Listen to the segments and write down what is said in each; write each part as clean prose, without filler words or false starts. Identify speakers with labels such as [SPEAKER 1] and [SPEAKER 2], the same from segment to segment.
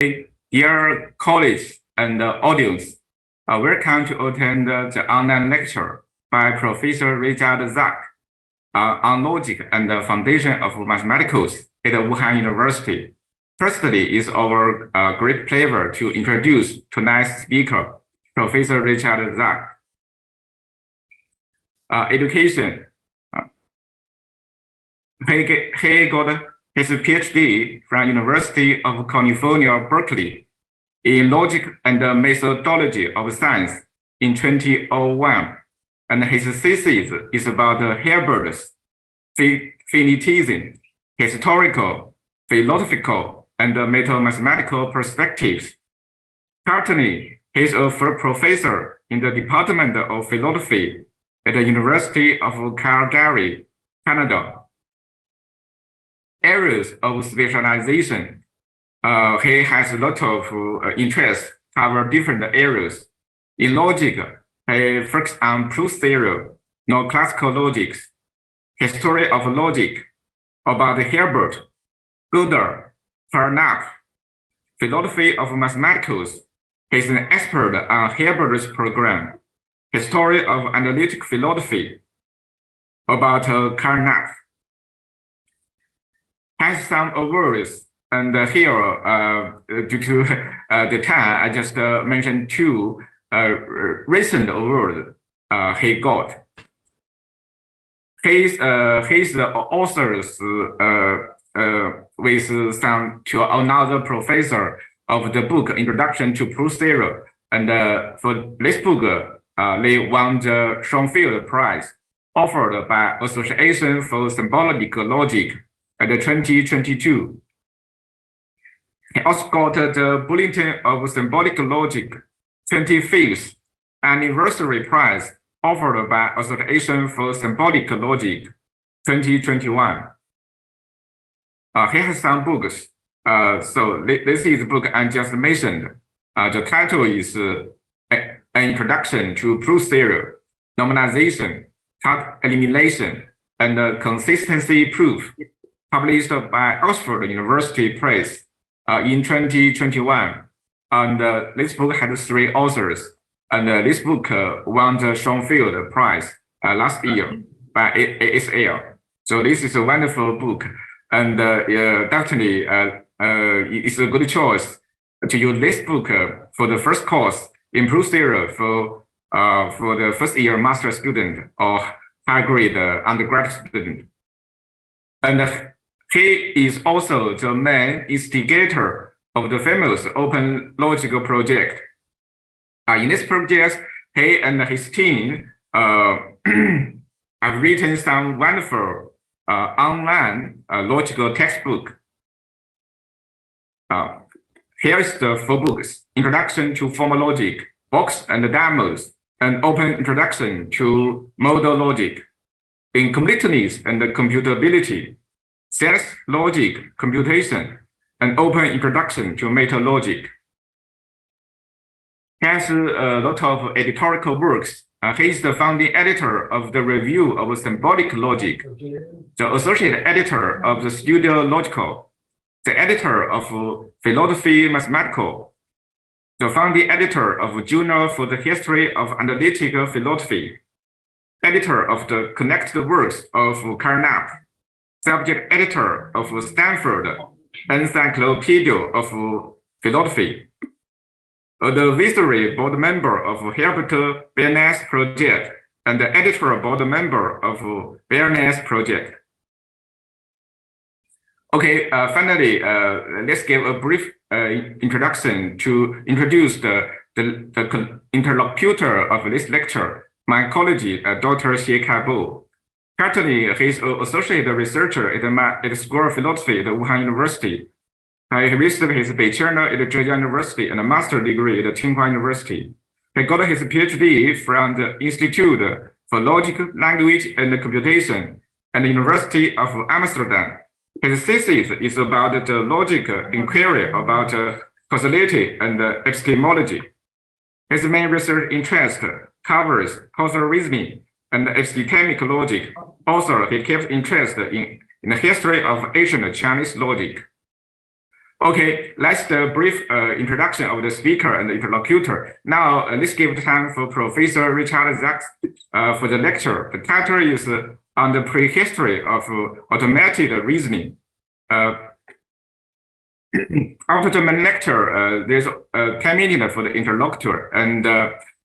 [SPEAKER 1] Dear colleagues and audience, welcome to attend the online lecture by Professor Richard Zach on logic and the foundation of mathematics at Wuhan University. Firstly, it's our great pleasure to introduce tonight's speaker, Professor Richard Zach. Education. He got his PhD from University of California, Berkeley in logic and methodology of science in 2001. And his thesis is about Hilbert's finitism, historical, philosophical, and mathematical perspectives. Currently, he is a professor in the Department of Philosophy at the University of Calgary, Canada. Areas of specialization. He has a lot of interest cover different areas. In logic, he focuses on proof theory, non-classical logics, history of logic, about Hilbert, Gödel, Carnap, philosophy of mathematics. He is an expert on Hilbert's program, history of analytic philosophy, about Carnap. Has some awards, and here, due to the time, I just mentioned two recent awards he got. He's the authors with some to another professor of the book Introduction to Proof Theory, and for this book, they won the Schoenfeld Prize offered by Association for Symbolic Logic at 2022. He also got the Bulletin of Symbolic Logic 25th Anniversary Prize offered by Association for Symbolic Logic 2021. He has some books. So this is the book I just mentioned. The title is An Introduction to Proof Theory, Normalization, Cut Elimination, and Consistency Proof, published by Oxford University Press in 2021. And this book had 3 authors. And this book won the Schoenfeld Prize last year by ASL. So this is a wonderful book. And definitely it's a good choice to use this book for the first course in proof theory for the first year master student or high grade undergrad student. And he is also the main instigator of the famous Open Logic project. In this project, he and his team have written some wonderful online logical textbook. Here is the 4 books: Introduction to Formal Logic, Box and Demos, and Open Introduction to Modal Logic, Incompleteness and Computability, Sense Logic, Computation, and Open Introduction to Meta Logic. He has a lot of editorial works. He is the founding editor of the Review of Symbolic Logic, the associate editor of the Studio Logical, the editor of Philosophy Mathematical, the founding editor of Journal for the History of Analytical Philosophy, editor of the Connected Works of Carnap, subject editor of Stanford Encyclopedia of Philosophy, the advisory board member of Hilbert Bernays Project, and the editor board member of Bernays Project. Okay, finally, let's give a brief introduction to introduce the interlocutor of this lecture, my colleague, Dr. Xie Kaibo. Currently, he is an associate researcher at the School of Philosophy at Wuhan University. He received his bachelor at Zhejiang University and a master's degree at Tsinghua University. He got his PhD from the Institute for Logic, Language, and Computation at the University of Amsterdam. His thesis is about the logic inquiry about causality and epistemology. His main research interest covers causal reasoning and epistemic logic. Also, he keeps interest in the history of ancient Chinese logic. Okay, that's the brief introduction of the speaker and the interlocutor. Now, let's give time for Professor Richard Zach for the lecture. The title is on the prehistory of automated reasoning. After the lecture, there's 10 minutes for the interlocutor, and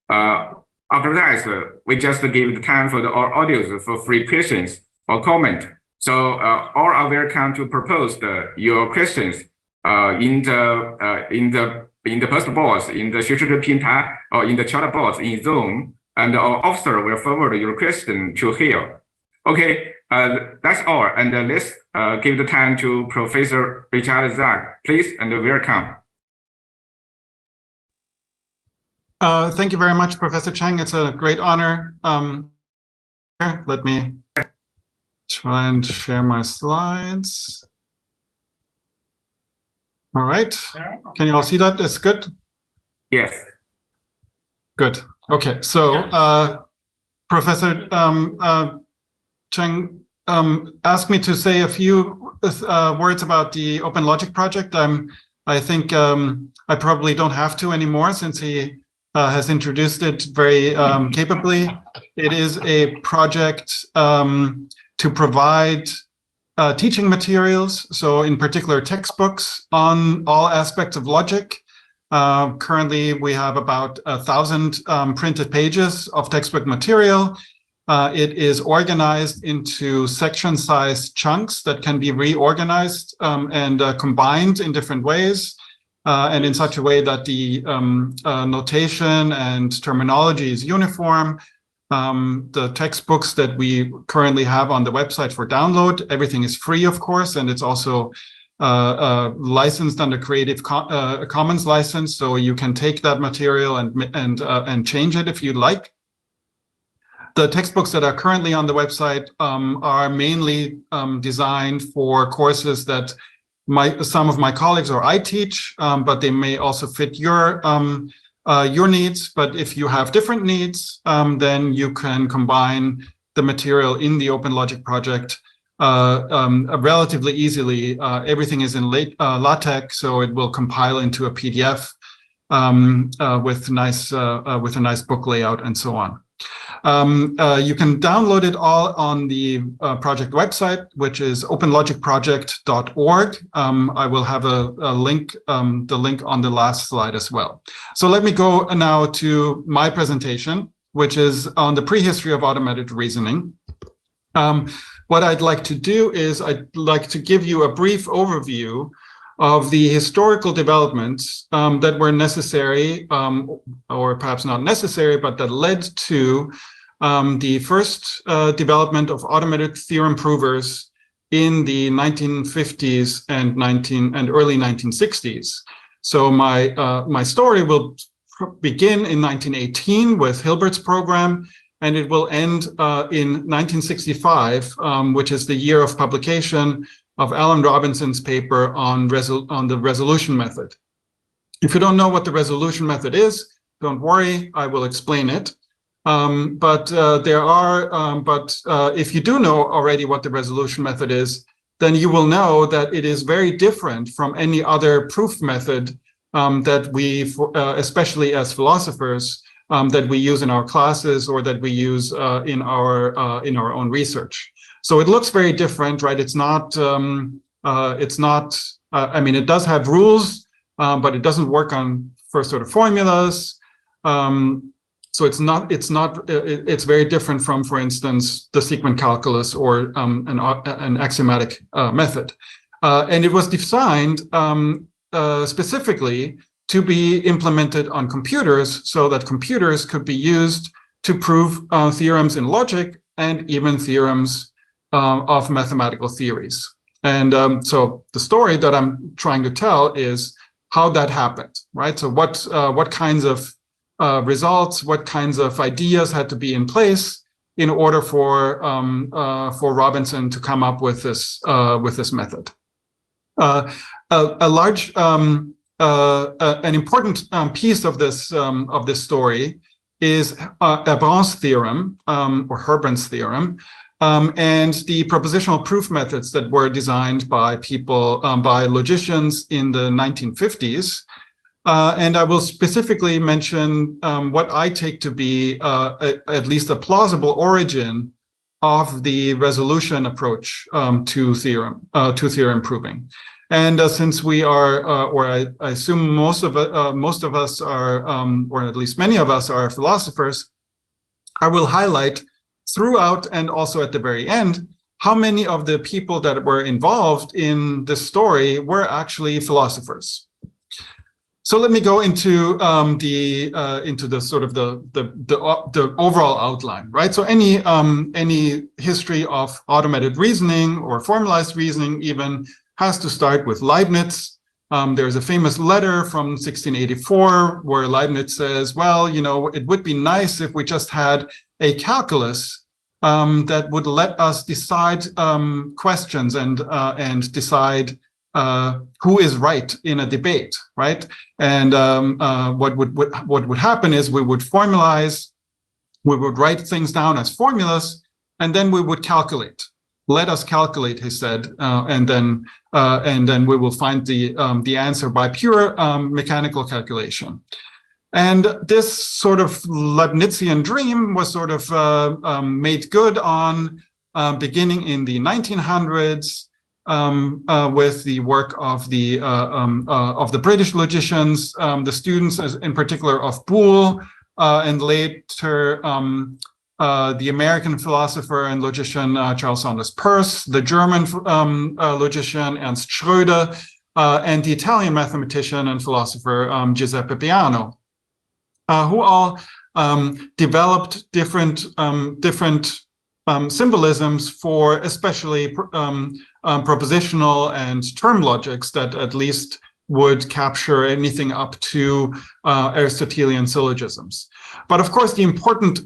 [SPEAKER 1] after that, we just give the time for the audience for free questions or comment. So all are welcome to propose your questions in the post box, in the 学习的平台, or in the chat box in Zoom, and our officer will forward your question to here. Okay, that's all, and let's give the time to Professor Richard Zach, please, and welcome.
[SPEAKER 2] Thank you very much, Professor Chang. It's a great honor. Let me try and share my slides. All right. Can you all see that? It's good?
[SPEAKER 1] Yes.
[SPEAKER 2] Good. Okay. So Professor Chang asked me to say a few words about the Open Logic project. I think I probably don't have to anymore since he has introduced it very capably. It is a project to provide teaching materials, so in particular textbooks on all aspects of logic. Currently, we have about 1,000 printed pages of textbook material. It is organized into section-sized chunks that can be reorganized and combined in different ways, and in such a way that the notation and terminology is uniform. The textbooks that we currently have on the website for download, everything is free, of course, and it's also licensed under Creative Commons license, so you can take that material and change it if you like. The textbooks that are currently on the website are mainly designed for courses that some of my colleagues or I teach, but they may also fit your needs. But if you have different needs, then you can combine the material in the Open Logic project relatively easily. Everything is in LaTeX, so it will compile into a PDF with a nice book layout and so on. You can download it all on the project website, which is openlogicproject.org. I will have a link, the link on the last slide as well. So let me go now to my presentation, which is on the prehistory of automated reasoning. What I'd like to do is I'd like to give you a brief overview of the historical developments that were necessary, or perhaps not necessary, but that led to the first development of automated theorem provers in the 1950s and early 1960s. So my story will begin in 1918 with Hilbert's program, and it will end in 1965, which is the year of publication of Alan Robinson's paper on the resolution method. If you don't know what the resolution method is, don't worry, I will explain it. But if you do know already what the resolution method is, then you will know that it is very different from any other proof method that we, especially as philosophers, that we use in our classes or that we use in our own research. So it looks very different, right? It's not. I mean, it does have rules, but it doesn't work on first order formulas. So it's very different from, for instance, the sequent calculus or an axiomatic method. And it was designed specifically to be implemented on computers so that computers could be used to prove theorems in logic and even theorems of mathematical theories. And so the story that I'm trying to tell is how that happened, right? So what kinds of results, what kinds of ideas had to be in place in order for Robinson to come up with this method. An important piece of this story is Herbran's theorem, or Herbran's theorem, and the propositional proof methods that were designed by people, by logicians in the 1950s. And I will specifically mention what I take to be at least a plausible origin of the resolution approach to theorem proving. And since we are, or I assume most of us are, or at least many of us are philosophers, I will highlight throughout and also at the very end how many of the people that were involved in this story were actually philosophers. So let me go into the sort of the overall outline, right? So any history of automated reasoning or formalized reasoning even has to start with Leibniz. There's a famous letter from 1684 where Leibniz says, well, you know, it would be nice if we just had a calculus that would let us decide questions and decide who is right in a debate, right? And what would happen is we would formalize, we would write things down as formulas, and then we would calculate. Let us calculate, he said, and then we will find the answer by pure mechanical calculation. And this sort of Leibnizian dream was sort of made good on beginning in the 1900s with the work of the British logicians, the students in particular of Boole, and later the American philosopher and logician Charles Saunders Peirce, the German logician Ernst Schröder, and the Italian mathematician and philosopher Giuseppe Peano, who all developed different symbolisms for especially propositional and term logics that at least would capture anything up to Aristotelian syllogisms. But of course, the important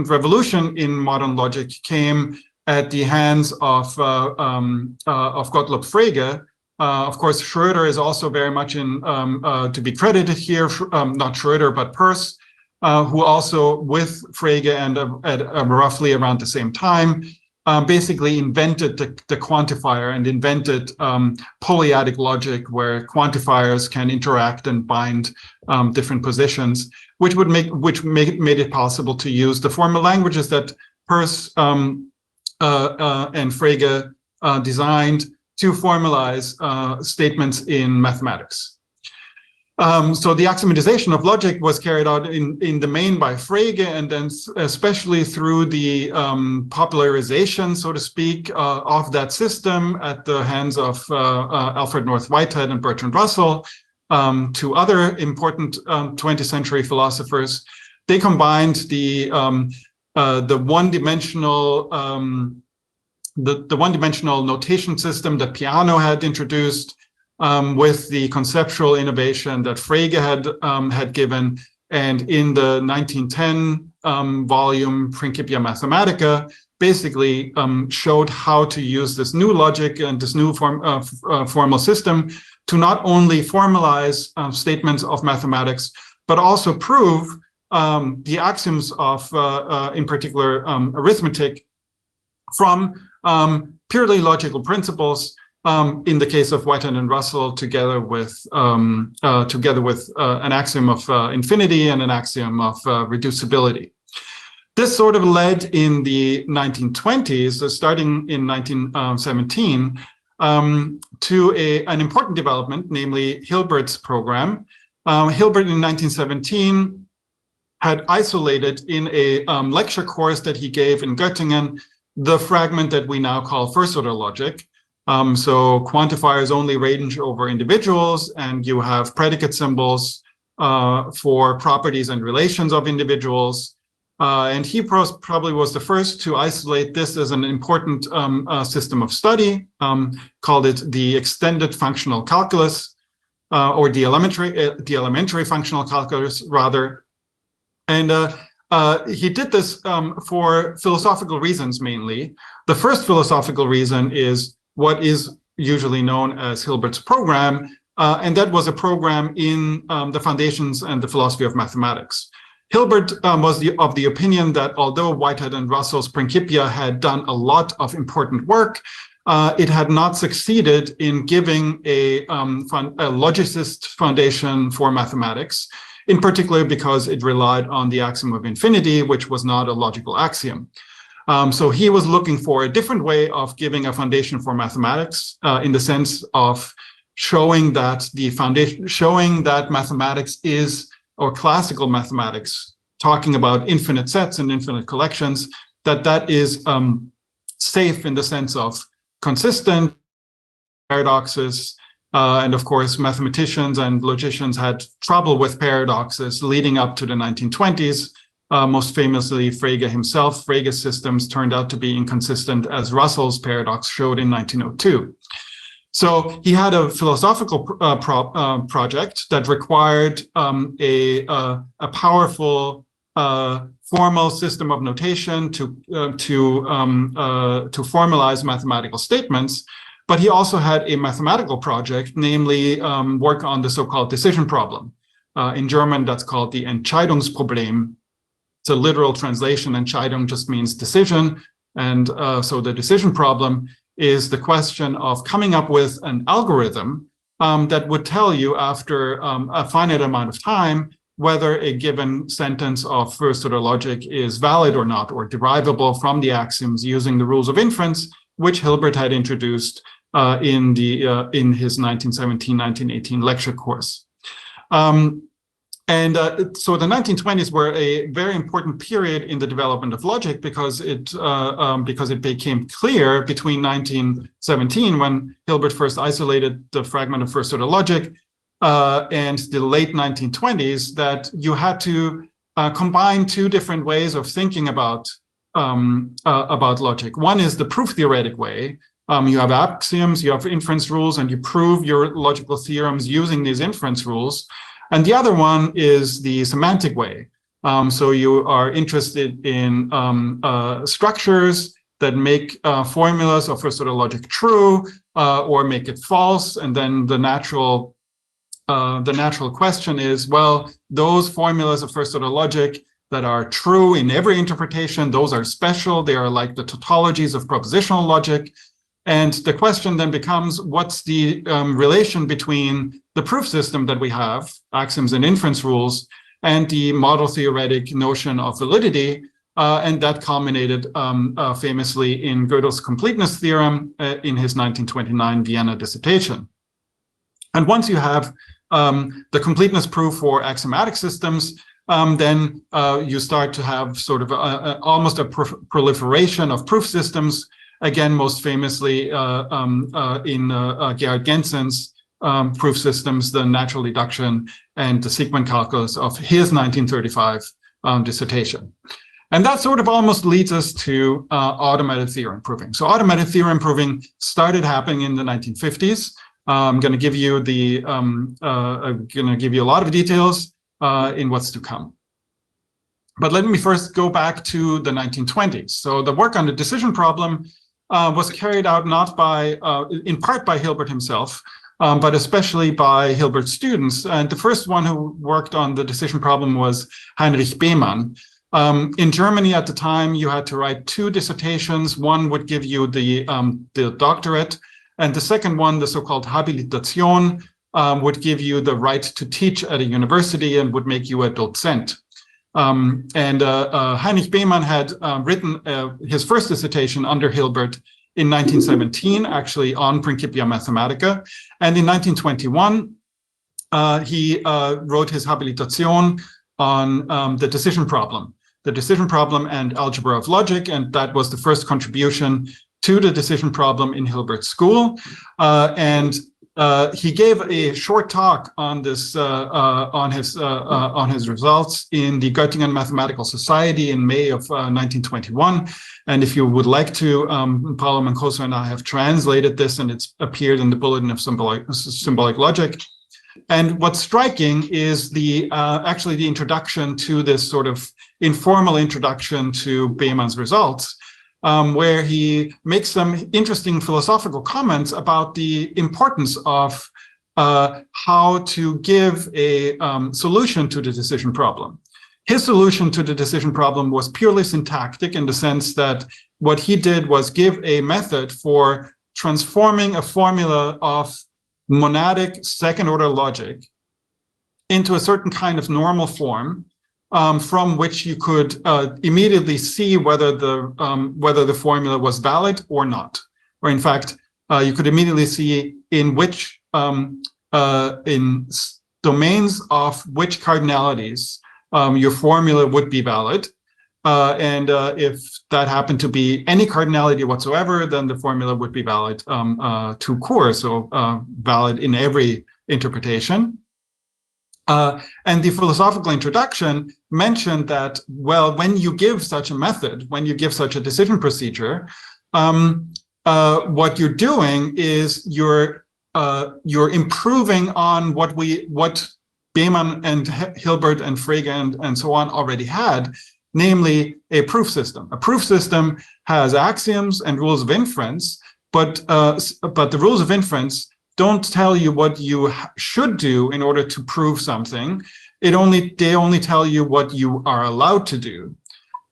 [SPEAKER 2] revolution in modern logic came at the hands of Gottlob Frege. Of course, Schröder is also very much to be credited here. Not Schröder, but Peirce, who also with Frege and at roughly around the same time, basically invented the quantifier and invented polyadic logic, where quantifiers can interact and bind different positions, which made it possible to use the formal languages that Peirce and Frege designed to formalize statements in mathematics. So the axiomatization of logic was carried out in the main by Frege, and then especially through the popularization, so to speak, of that system at the hands of Alfred North Whitehead and Bertrand Russell, to other important 20th century philosophers. They combined the one-dimensional notation system that Peano had introduced, with the conceptual innovation that Frege had given, and in the 1910 volume Principia Mathematica, basically showed how to use this new logic and this new formal system to not only formalize statements of mathematics, but also prove the axioms of, in particular, arithmetic from purely logical principles. In the case of Whitehead and Russell, together with an axiom of infinity and an axiom of reducibility. This sort of led in the 1920s, starting in 1917, to an important development, namely Hilbert's program. Hilbert in 1917 had isolated in a lecture course that he gave in Göttingen the fragment that we now call first-order logic. So quantifiers only range over individuals, and you have predicate symbols for properties and relations of individuals. And he probably was the first to isolate this as an important system of study, called it the extended functional calculus, or the elementary functional calculus, rather. And he did this for philosophical reasons mainly. The first philosophical reason is what is usually known as Hilbert's program, and that was a program in the Foundations and the Philosophy of Mathematics. Hilbert was of the opinion that although Whitehead and Russell's Principia had done a lot of important work, it had not succeeded in giving a logicist foundation for mathematics, in particular because it relied on the axiom of infinity, which was not a logical axiom. So he was looking for a different way of giving a foundation for mathematics in the sense of showing that mathematics is, or classical mathematics, talking about infinite sets and infinite collections, that is safe in the sense of consistent paradoxes. And of course, mathematicians and logicians had trouble with paradoxes leading up to the 1920s. Most famously, Frege himself. Frege's systems turned out to be inconsistent, as Russell's paradox showed in 1902. So he had a philosophical project that required a powerful formal system of notation to formalize mathematical statements. But he also had a mathematical project, namely work on the so-called decision problem. In German, that's called the Entscheidungsproblem. It's a literal translation. Entscheidung just means decision. And so the decision problem is the question of coming up with an algorithm that would tell you after a finite amount of time whether a given sentence of first-order logic is valid or not, or derivable from the axioms using the rules of inference, which Hilbert had introduced in his 1917-1918 lecture course. So the 1920s were a very important period in the development of logic because it became clear between 1917, when Hilbert first isolated the fragment of first-order logic, and the late 1920s, that you had to combine two different ways of thinking about logic. One is the proof-theoretic way. You have axioms, you have inference rules, and you prove your logical theorems using these inference rules. And the other one is the semantic way. So you are interested in structures that make formulas of first-order logic true or make it false. And then the natural question is, well, those formulas of first-order logic that are true in every interpretation, those are special. They are like the tautologies of propositional logic. And the question then becomes, what's the relation between the proof system that we have, axioms and inference rules, and the model theoretic notion of validity? And that culminated famously in Gödel's completeness theorem in his 1929 Vienna dissertation. And once you have the completeness proof for axiomatic systems, then you start to have sort of almost a proliferation of proof systems. Again, most famously in Gerhard Gensen's proof systems, the natural deduction and the sequent calculus of his 1935 dissertation. And that sort of almost leads us to automated theorem proving. So automated theorem proving started happening in the 1950s. I'm going to give you a lot of details in what's to come. But let me first go back to the 1920s. So the work on the decision problem was carried out not by, in part by Hilbert himself, but especially by Hilbert's students. And the first one who worked on the decision problem was Heinrich Behmann. In Germany at the time, you had to write two dissertations. One would give you the doctorate, and the second one, the so-called Habilitation, would give you the right to teach at a university and would make you a docent. Heinrich Behmann had written his first dissertation under Hilbert in 1917, actually on Principia Mathematica. And in 1921, he wrote his Habilitation on the decision problem and algebra of logic. And that was the first contribution to the decision problem in Hilbert's school. He gave a short talk on this, on his results in the Göttingen Mathematical Society in May of 1921. And if you would like to, Paolo Mancoso and I have translated this, and it's appeared in the Bulletin of Symbolic Logic. And what's striking is actually the introduction to this sort of informal introduction to Behmann's results, where he makes some interesting philosophical comments about the importance of how to give a solution to the decision problem. his solution to the decision problem was purely syntactic in the sense that what he did was give a method for transforming a formula of monadic second-order logic into a certain kind of normal form from which you could immediately see whether the formula was valid or not. Or in fact, you could immediately see in which in domains of which cardinalities your formula would be valid. And if that happened to be any cardinality whatsoever, then the formula would be valid to core, so valid in every interpretation. And the philosophical introduction mentioned that, well, when you give such a method, when you give such a decision procedure, what you're doing is you're improving on what Behmann and Hilbert and Frege and so on already had, namely a proof system. A proof system has axioms and rules of inference, but the rules of inference don't tell you what you should do in order to prove something. They only tell you what you are allowed to do.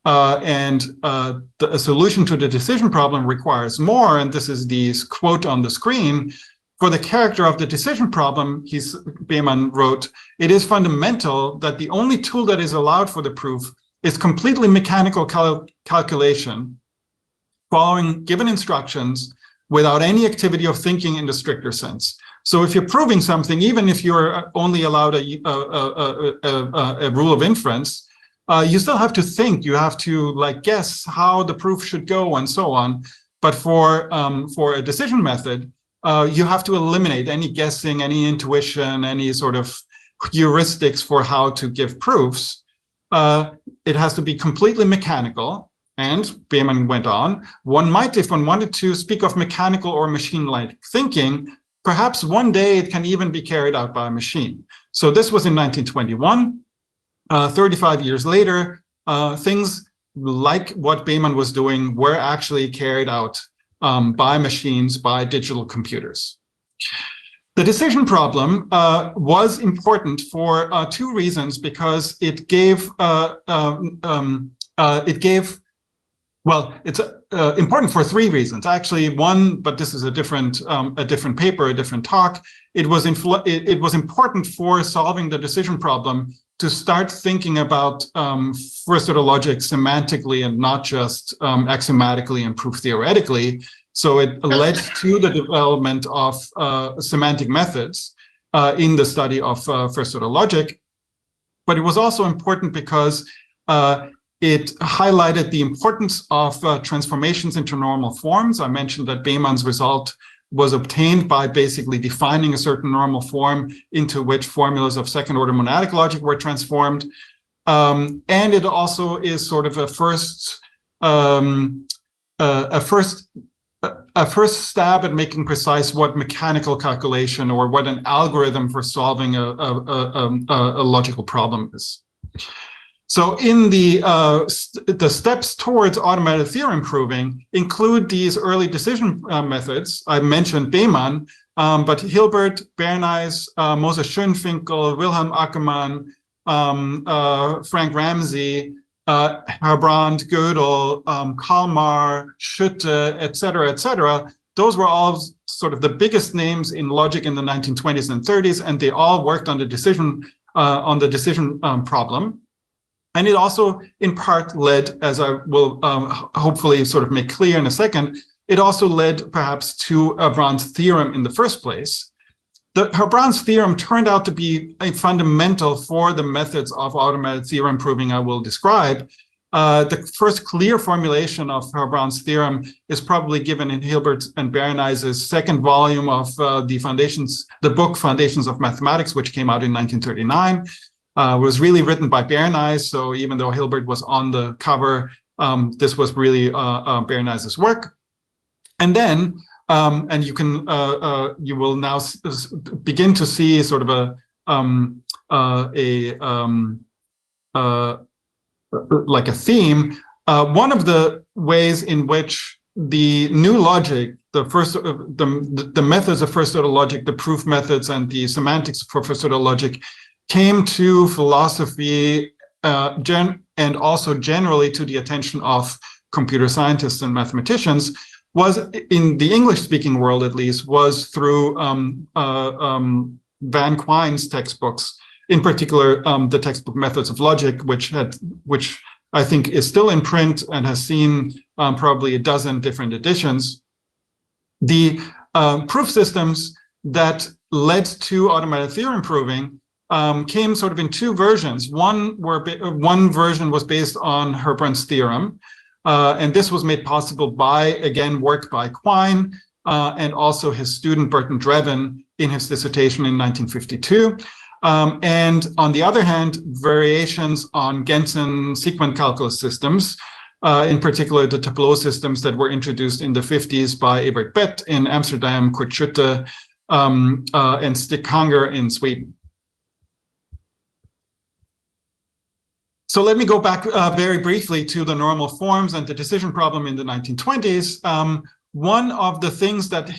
[SPEAKER 2] A solution to the decision problem requires more, and this is the quote on the screen. For the character of the decision problem, Behmann wrote, it is fundamental that the only tool that is allowed for the proof is completely mechanical calculation, following given instructions without any activity of thinking in the stricter sense. So if you're proving something, even if you're only allowed a rule of inference, you still have to think. You have to guess how the proof should go and so on. But for a decision method, you have to eliminate any guessing, any intuition, any sort of heuristics for how to give proofs. It has to be completely mechanical. And Behmann went on, one might, if one wanted to, speak of mechanical or machine-like thinking. Perhaps one day it can even be carried out by a machine. So this was in 1921. 35 years later, things like what Behmann was doing were actually carried out by machines, by digital computers. The decision problem was important for two reasons, because it gave, it's important for three reasons. Actually, one, but this is a different paper, a different talk. It was important for solving the decision problem to start thinking about first-order logic semantically and not just axiomatically and proof theoretically. So it led to the development of semantic methods in the study of first-order logic. But it was also important because it highlighted the importance of transformations into normal forms. I mentioned that Behmann's result was obtained by basically defining a certain normal form into which formulas of second-order monadic logic were transformed. And it also is sort of a first stab at making precise what mechanical calculation or what an algorithm for solving a logical problem is. So in the steps towards automated theorem proving include these early decision methods. I mentioned Behmann, but Hilbert, Bernays, Moses Schoenfinkel, Wilhelm Ackermann, Frank Ramsey, Herbrand, Gödel, Kalmar, Schutte, et cetera, those were all sort of the biggest names in logic in the 1920s and 30s, and they all worked on the decision problem. And it also, in part, led, as I will hopefully sort of make clear in a second, it also led perhaps to Herbrand's theorem in the first place. Herbrand's theorem turned out to be a fundamental for the methods of automated theorem proving I will describe. The first clear formulation of Herbrand's theorem is probably given in Hilbert and Bernays' second volume of the book Foundations of Mathematics, which came out in 1939. Was really written by Bernays, so even though Hilbert was on the cover, this was really Bernays' work. And then, and you will now begin to see sort of like a theme. One of the ways in which the new logic, the methods of first-order logic, the proof methods, and the semantics for first-order logic came to philosophy and also generally to the attention of computer scientists and mathematicians was, in the English-speaking world at least, was through Van Quine's textbooks, in particular the textbook Methods of Logic, which I think is still in print and has seen probably a dozen different editions. The proof systems that led to automated theorem proving came sort of in two versions. One version was based on Herbrand's theorem, and this was made possible by, again, work by Quine and also his student Burton Drevin in his dissertation in 1952. And on the other hand, variations on Gentzen sequent calculus systems, in particular the tableau systems that were introduced in the 50s by Ebert Bett in Amsterdam, Kurt Schütte, and Stig Hanger in Sweden. So let me go back very briefly to the normal forms and the decision problem in the 1920s. One of the things that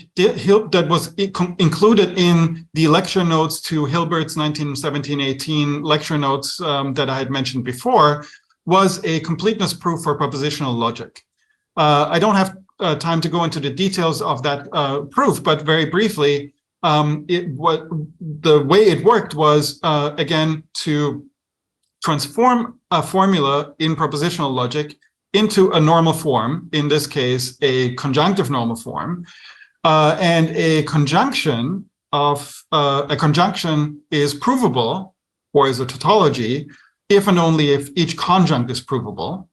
[SPEAKER 2] was included in the lecture notes to Hilbert's 1917-18 lecture notes that I had mentioned before was a completeness proof for propositional logic. I don't have time to go into the details of that proof, but very briefly, the way it worked was, again, to transform a formula in propositional logic into a normal form, in this case, a conjunctive normal form, and a conjunction is provable, or is a tautology, if and only if each conjunct is provable.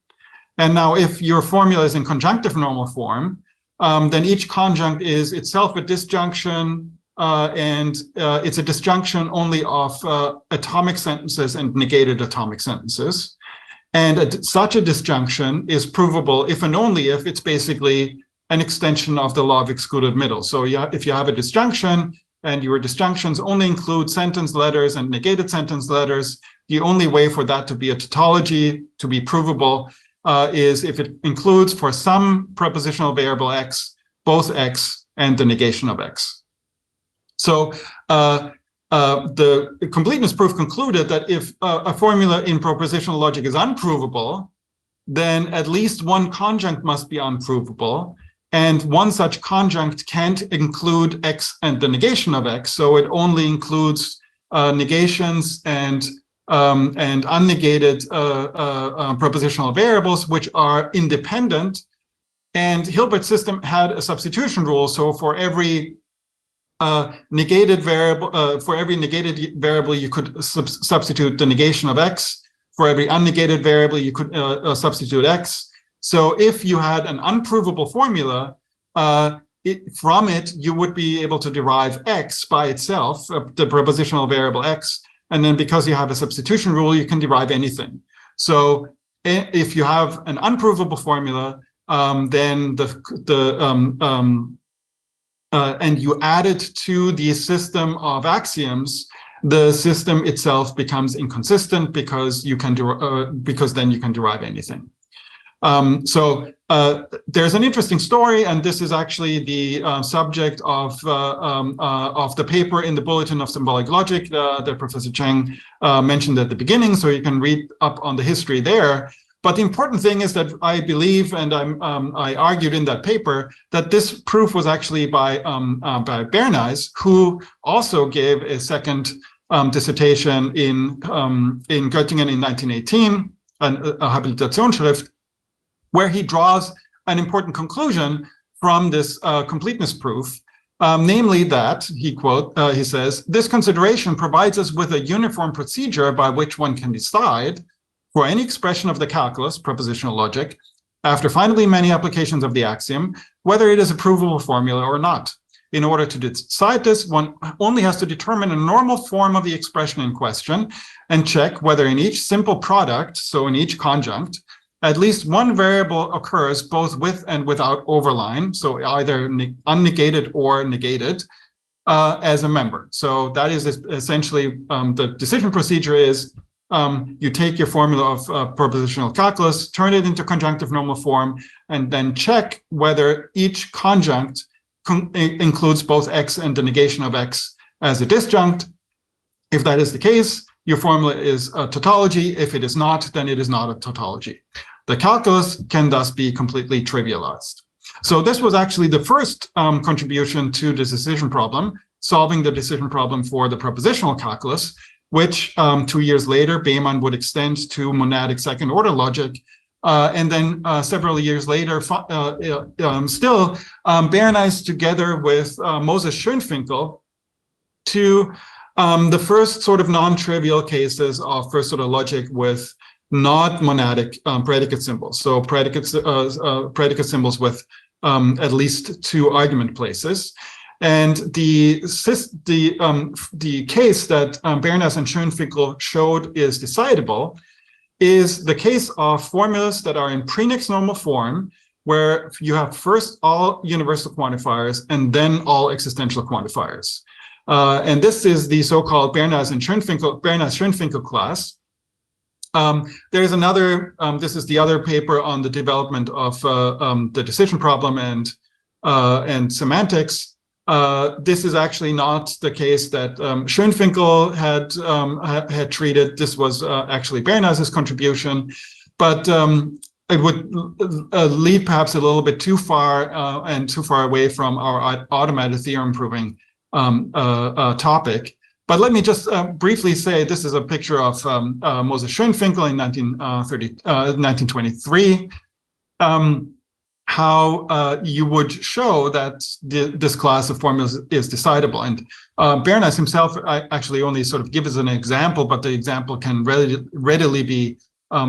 [SPEAKER 2] And now, if your formula is in conjunctive normal form, then each conjunct is itself a disjunction, and it's a disjunction only of atomic sentences and negated atomic sentences. And such a disjunction is provable if and only if it's basically an extension of the law of excluded middle. So if you have a disjunction and your disjunctions only include sentence letters and negated sentence letters, the only way for that to be a tautology, to be provable, is if it includes for some propositional variable x, both x and the negation of x. So the completeness proof concluded that if a formula in propositional logic is unprovable, then at least one conjunct must be unprovable. And one such conjunct can't include x and the negation of x. So it only includes negations and unnegated propositional variables, which are independent. And Hilbert's system had a substitution rule. So for every negated variable, you could substitute the negation of x. For every unnegated variable, you could substitute x. So if you had an unprovable formula, from it, you would be able to derive x by itself, the propositional variable x. And then because you have a substitution rule, you can derive anything. So if you have an unprovable formula, then and you add it to the system of axioms, the system itself becomes inconsistent because you can because then you can derive anything. So there's an interesting story, and this is actually the subject of the paper in the Bulletin of Symbolic Logic that Professor Cheng mentioned at the beginning. So you can read up on the history there. But the important thing is that I believe, and I argued in that paper, that this proof was actually by Bernays, who also gave a second dissertation in Göttingen in 1918, a Habilitationsschrift, where he draws an important conclusion from this completeness proof, namely that, he says, this consideration provides us with a uniform procedure by which one can decide for any expression of the calculus, propositional logic, after finally many applications of the axiom, whether it is a provable formula or not. In order to decide this, one only has to determine a normal form of the expression in question and check whether in each simple product, so in each conjunct, at least one variable occurs both with and without overline, so either unnegated or negated, as a member. So that is essentially the decision procedure is you take your formula of propositional calculus, turn it into conjunctive normal form, and then check whether each conjunct includes both x and the negation of x as a disjunct. If that is the case, your formula is a tautology. If it is not, then it is not a tautology. The calculus can thus be completely trivialized. So this was actually the first contribution to the decision problem, solving the decision problem for the propositional calculus, which 2 years later, Beeman would extend to monadic second order logic. And then several years later, still, Bernays together with Moses Schoenfinkel to the first sort of non-trivial cases of first order logic with not monadic predicate symbols. So predicate symbols with at least 2 argument places. And the case that Bernays and Schoenfinkel showed is decidable is the case of formulas that are in Prenix normal form, where you have first all universal quantifiers and then all existential quantifiers. And this is the so-called Bernays-Schoenfinkel class. There's another, this is the other paper on the development of the decision problem and semantics. This is actually not the case that Schoenfinkel had treated. This was actually Bernays' contribution, but it would lead perhaps a little bit too far and too far away from our automated theorem proving topic. But let me just briefly say this is a picture of Moses Schoenfinkel in 1923. How you would show that this class of formulas is decidable. And Bernays himself actually only sort of gives an example, but the example can readily be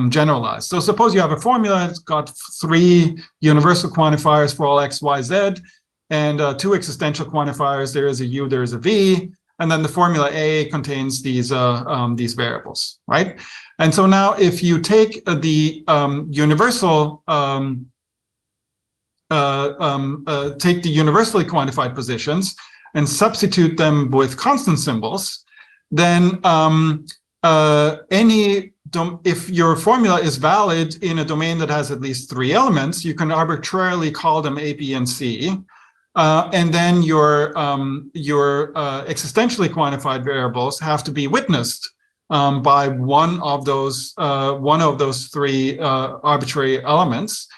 [SPEAKER 2] generalized. So suppose you have a formula, it's got 3 universal quantifiers for all x, y, z, and 2 existential quantifiers, there is a u, there is a v, and then the formula A contains these variables, right? And so now if you take the universal take the universally quantified positions and substitute them with constant symbols, then if your formula is valid in a domain that has at least 3 elements, you can arbitrarily call them A, B, and C. And then your existentially quantified variables have to be witnessed by one of those 3 arbitrary elements.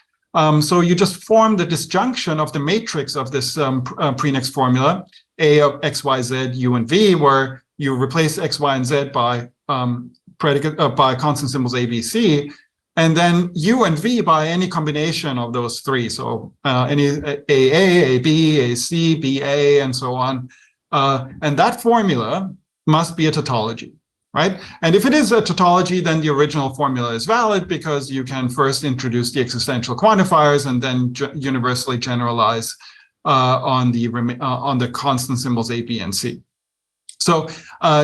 [SPEAKER 2] So you just form the disjunction of the matrix of this Prenix formula, A of x, y, z, u, and v, where you replace x, y, and z by by constant symbols A, B, C, and then u and v by any combination of those 3. So any AA, AB, AC, BA, and so on. And that formula must be a tautology. Right? And if it is a tautology, then the original formula is valid because you can first introduce the existential quantifiers and then universally generalize on the constant symbols A, B, and C. So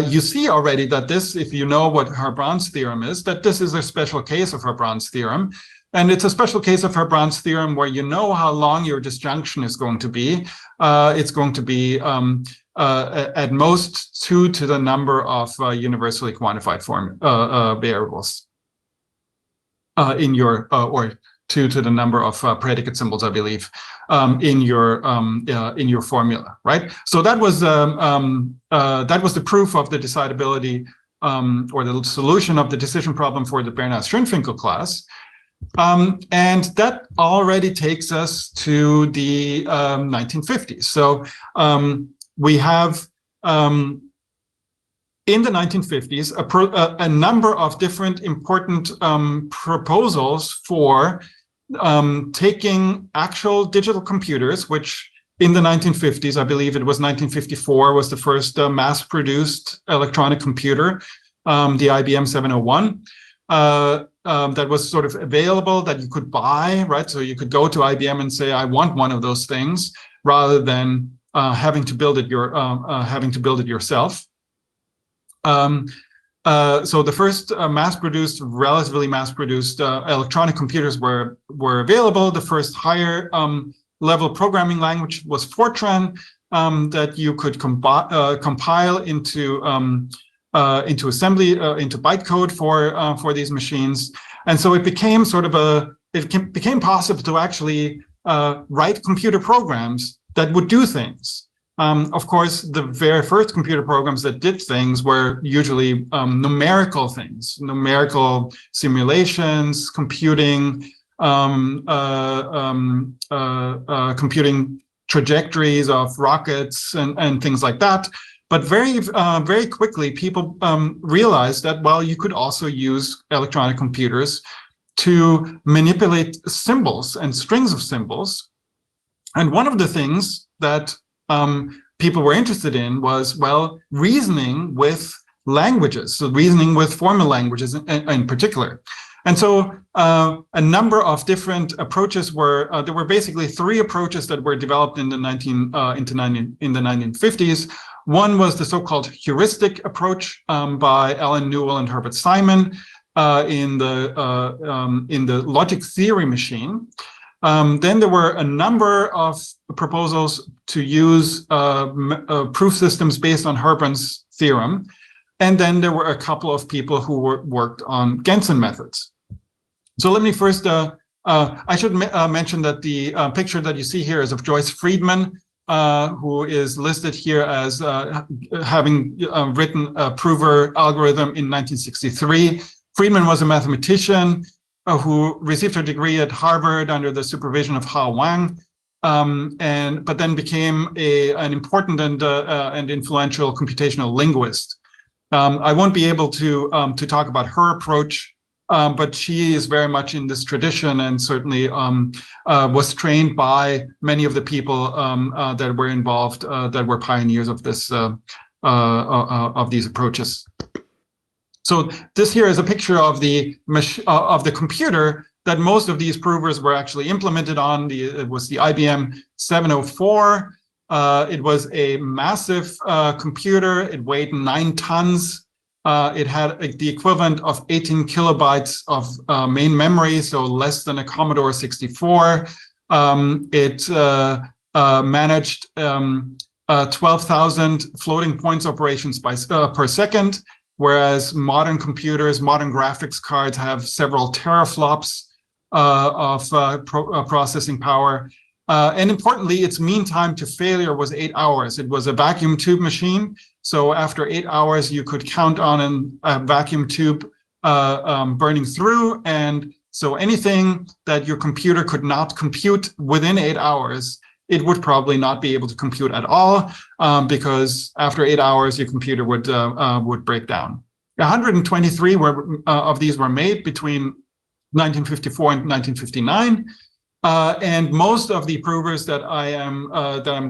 [SPEAKER 2] you see already that this, if you know what Herbrand's theorem is, that this is a special case of Herbrand's theorem. And it's a special case of Herbrand's theorem where you know how long your disjunction is going to be. It's going to be at most 2 to the number of universally quantified variables in your, or 2 to the number of predicate symbols, I believe, in your formula, right? So that was the proof of the decidability or the solution of the decision problem for the Bernays-Schoenfinkel class. And that already takes us to the 1950s. So we have in the 1950s a number of different important proposals for taking actual digital computers, which in the 1950s, I believe it was 1954, was the first mass-produced electronic computer, the IBM 701. That was sort of available, that you could buy, right? So you could go to IBM and say, I want one of those things, rather than having to build it yourself. So the first relatively mass-produced electronic computers were available. The first higher level programming language was Fortran, that you could compile into assembly, into bytecode for these machines. And so it became became possible to actually write computer programs that would do things. Of course, the very first computer programs that did things were usually numerical things, numerical simulations, computing, computing trajectories of rockets and things like that. But very quickly, people realized that, well, you could also use electronic computers to manipulate symbols and strings of symbols. And one of the things that people were interested in was, well, reasoning with languages, so reasoning with formal languages in particular. And so a number of different approaches were, there were basically three approaches that were developed in the 1950s. One was the so-called heuristic approach by Alan Newell and Herbert Simon in the logic theory machine. Then there were a number of proposals to use proof systems based on Herbert's theorem. And then there were a couple of people who worked on Gensen methods. So let me first, I should mention that the picture that you see here is of Joyce Friedman, who is listed here as having written a prover algorithm in 1963. Friedman was a mathematician who received her degree at Harvard under the supervision of Ha Wang, but then became an important and influential computational linguist. I won't be able to talk about her approach, but she is very much in this tradition and certainly was trained by many of the people that were involved, that were pioneers of this of these approaches. So this here is a picture of the computer that most of these provers were actually implemented on. It was the IBM 704. It was a massive computer. It weighed 9 tons. It had the equivalent of 18 kilobytes of main memory, so less than a Commodore 64. It managed 12,000 floating points operations per second, whereas modern computers, modern graphics cards have several teraflops of processing power. And importantly, its mean time to failure was 8 hours. It was a vacuum tube machine. So after 8 hours, you could count on a vacuum tube burning through. And so anything that your computer could not compute within 8 hours, it would probably not be able to compute at all, because after 8 hours, your computer would break down. 123 of these were made between 1954 and 1959. And most of the provers that I'm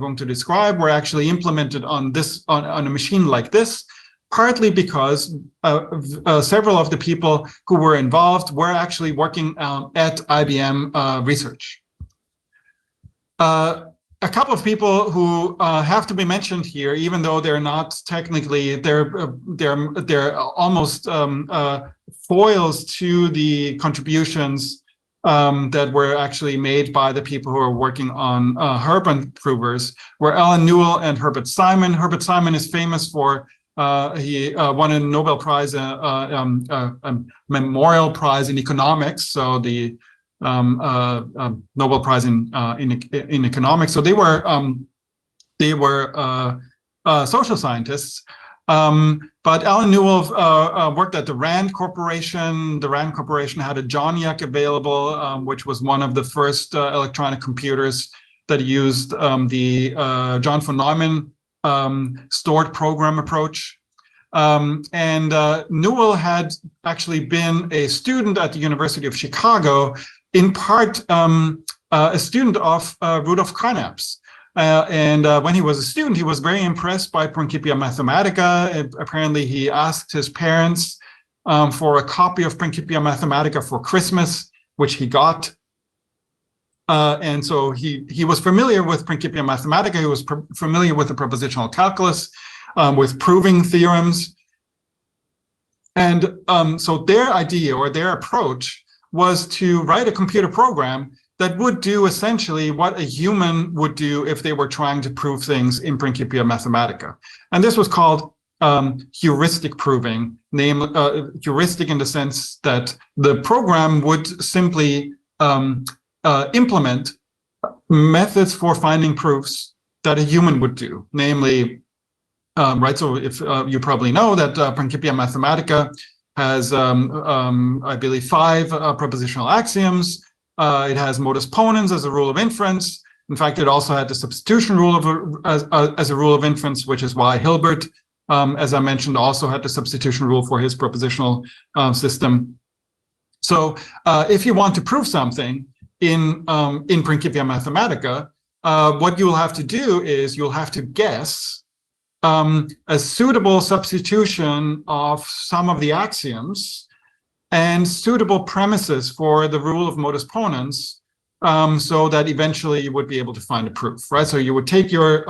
[SPEAKER 2] going to describe were actually implemented on a machine like this, partly because several of the people who were involved were actually working at IBM Research. A couple of people who have to be mentioned here, even though they're not technically, they're almost foils to the contributions that were actually made by the people who are working on Herbert provers, were Alan Newell and Herbert Simon. Herbert Simon is famous for he won a Nobel Prize, a Memorial Prize in economics. So the Nobel Prize in economics. So they were social scientists. But Alan Newell worked at the Rand Corporation. The Rand Corporation had a Joniac available, which was one of the first electronic computers that used the John von Neumann stored program approach. And Newell had actually been a student at the University of Chicago, in part a student of Rudolf Carnap's. And when he was a student, he was very impressed by Principia Mathematica. Apparently, he asked his parents for a copy of Principia Mathematica for Christmas, which he got. And so he was familiar with Principia Mathematica. He was familiar with the propositional calculus, with proving theorems. And so their idea or their approach was to write a computer program that would do essentially what a human would do if they were trying to prove things in Principia Mathematica. And this was called heuristic proving, heuristic in the sense that the program would simply implement methods for finding proofs that a human would do, namely, right, so if you probably know that Principia Mathematica has, I believe, 5 propositional axioms. It has modus ponens as a rule of inference. In fact, it also had the substitution rule as a rule of inference, which is why Hilbert, as I mentioned, also had the substitution rule for his propositional system. So if you want to prove something in Principia Mathematica, what you will have to do is you'll have to guess a suitable substitution of some of the axioms and suitable premises for the rule of modus ponens, so that eventually you would be able to find a proof, right? So you would take your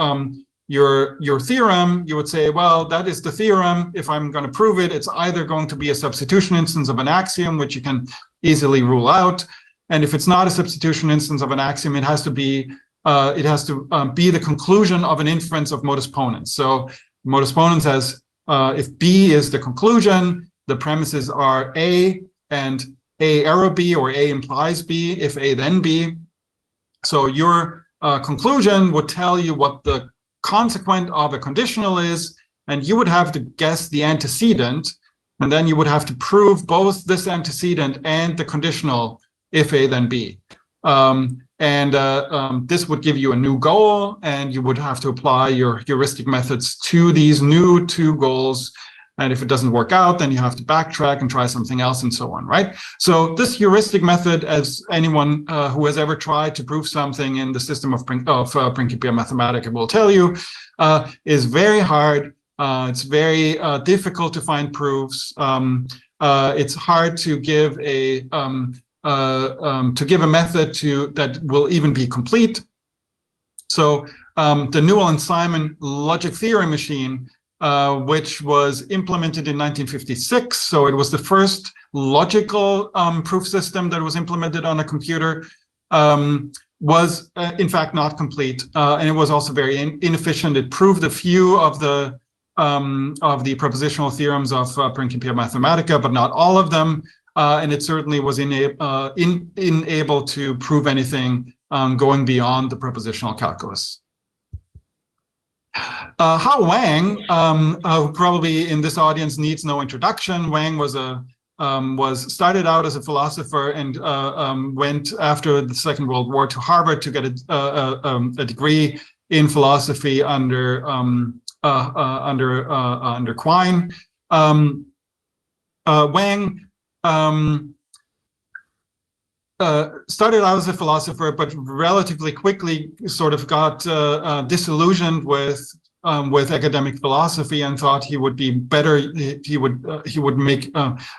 [SPEAKER 2] theorem, you would say, well, that is the theorem. If I'm going to prove it, it's either going to be a substitution instance of an axiom, which you can easily rule out. And if it's not a substitution instance of an axiom, it has to be the conclusion of an inference of modus ponens. So modus ponens has, if B is the conclusion, the premises are A and A arrow B, or A implies B, if A then B. So your conclusion would tell you what the consequent of a conditional is, and you would have to guess the antecedent, and then you would have to prove both this antecedent and the conditional if A then B. This would give you a new goal, and you would have to apply your heuristic methods to these new 2 goals. And if it doesn't work out, then you have to backtrack and try something else and so on, right? So this heuristic method, as anyone who has ever tried to prove something in the system of Principia Mathematica will tell you, is very hard. It's very difficult to find proofs. It's hard to give a method that will even be complete. So the Newell and Simon logic theory machine, which was implemented in 1956. So it was the first logical proof system that was implemented on a computer, was in fact not complete. And it was also very inefficient. It proved a few of the propositional theorems of Principia Mathematica, but not all of them. And it certainly was unable to prove anything going beyond the propositional calculus. Hao Wang, who probably in this audience needs no introduction. Wang started out as a philosopher and went after the Second World War to Harvard to get a degree in philosophy under Quine. Wang started out as a philosopher, but relatively quickly sort of got disillusioned with academic philosophy and thought he would be better. He would make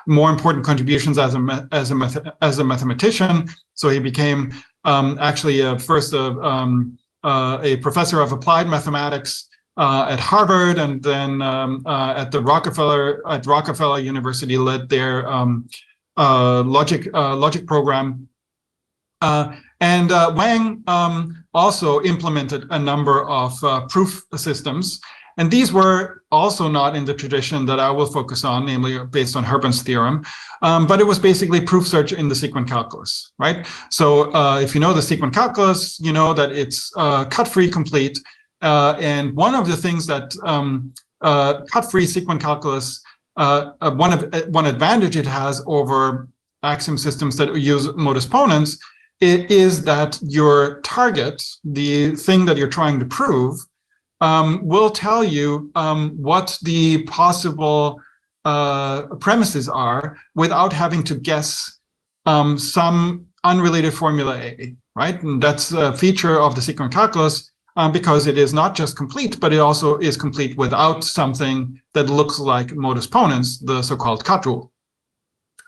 [SPEAKER 2] more important contributions as a mathematician. So he became actually first a professor of applied mathematics at Harvard, and then at Rockefeller University led their logic program. And Wang also implemented a number of proof systems, and these were also not in the tradition that I will focus on, namely based on Herbin's theorem, but it was basically proof search in the sequent calculus, right? So if you know the sequent calculus, you know that it's cut-free complete, and one of the things that cut-free sequent calculus, one advantage it has over axiom systems that use modus ponens, it is that your target, the thing that you're trying to prove, will tell you what the possible premises are without having to guess some unrelated formula A, right? And that's a feature of the sequent calculus because it is not just complete, but it also is complete without something that looks like modus ponens, the so-called cut rule.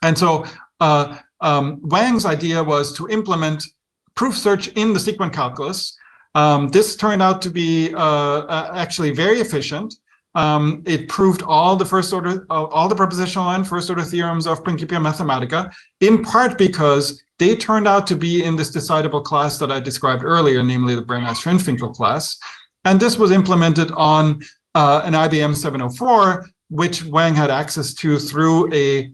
[SPEAKER 2] And so Wang's idea was to implement proof search in the sequent calculus. This turned out to be actually very efficient. It proved all the propositional and first order theorems of Principia Mathematica, in part because they turned out to be in this decidable class that I described earlier, namely the Brenner-Schönfinkel class. And this was implemented on an IBM 704, which Wang had access to through a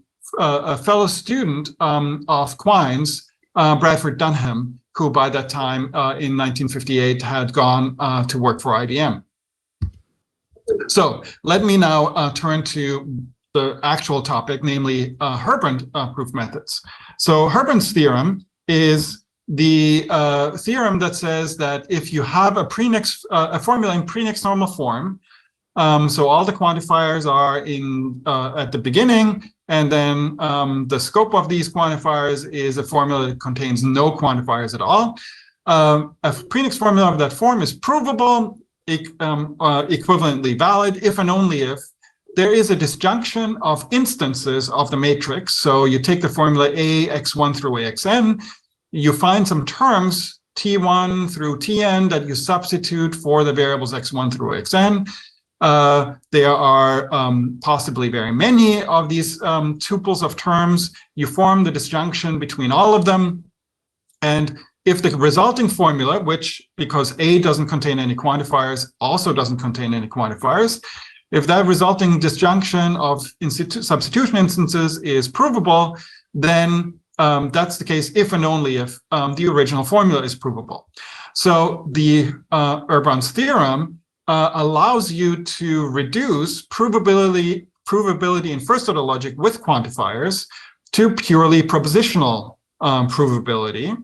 [SPEAKER 2] fellow student of Quine's, Bradford Dunham, who by that time in 1958 had gone to work for IBM. So let me now turn to the actual topic, namely Herbern proof methods. So Herbern's theorem is the theorem that says that if you have a formula in pre-next normal form, so all the quantifiers are in at the beginning, and then the scope of these quantifiers is a formula that contains no quantifiers at all. A pre-next formula of that form is provable, equivalently valid, if and only if there is a disjunction of instances of the matrix. So you take the formula A, x1 through axn, you find some terms, t1 through tn, that you substitute for the variables x1 through xn. There are possibly very many of these tuples of terms. You form the disjunction between all of them. And if the resulting formula, which, because A doesn't contain any quantifiers, also doesn't contain any quantifiers, if that resulting disjunction of substitution instances is provable, then that's the case if and only if the original formula is provable. So the Herbern's theorem allows you to reduce provability in first-order logic with quantifiers to purely propositional provability.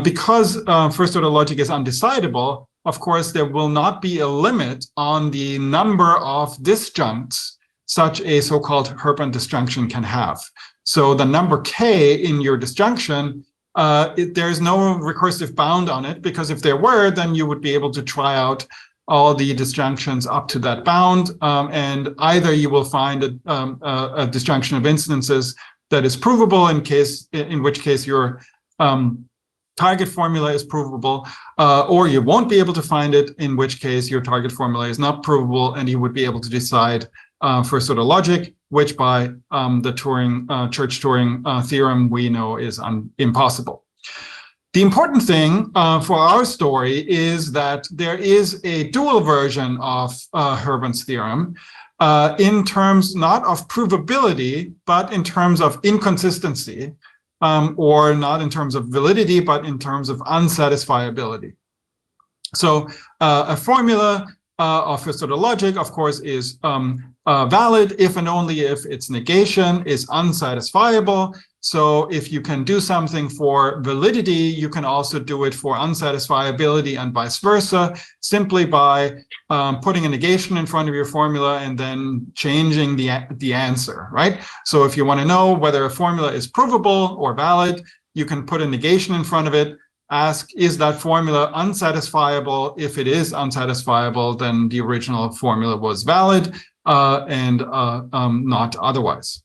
[SPEAKER 2] Because first-order logic is undecidable, of course, there will not be a limit on the number of disjuncts such a so-called Herbern disjunction can have. So the number k in your disjunction, there's no recursive bound on it, because if there were, then you would be able to try out all the disjunctions up to that bound, and either you will find a disjunction of instances that is provable, in which case your target formula is provable, or you won't be able to find it, in which case your target formula is not provable, and you would be able to decide first-order logic, which by the Church-Turing theorem we know is impossible. The important thing for our story is that there is a dual version of Herbern's theorem in terms not of provability, but in terms of inconsistency, or not in terms of validity, but in terms of unsatisfiability. So a formula of first-order logic, of course, is valid if and only if its negation is unsatisfiable. So if you can do something for validity, you can also do it for unsatisfiability and vice versa, simply by putting a negation in front of your formula and then changing the answer, right? So if you want to know whether a formula is provable or valid, you can put a negation in front of it, ask, is that formula unsatisfiable? If it is unsatisfiable, then the original formula was valid and not otherwise.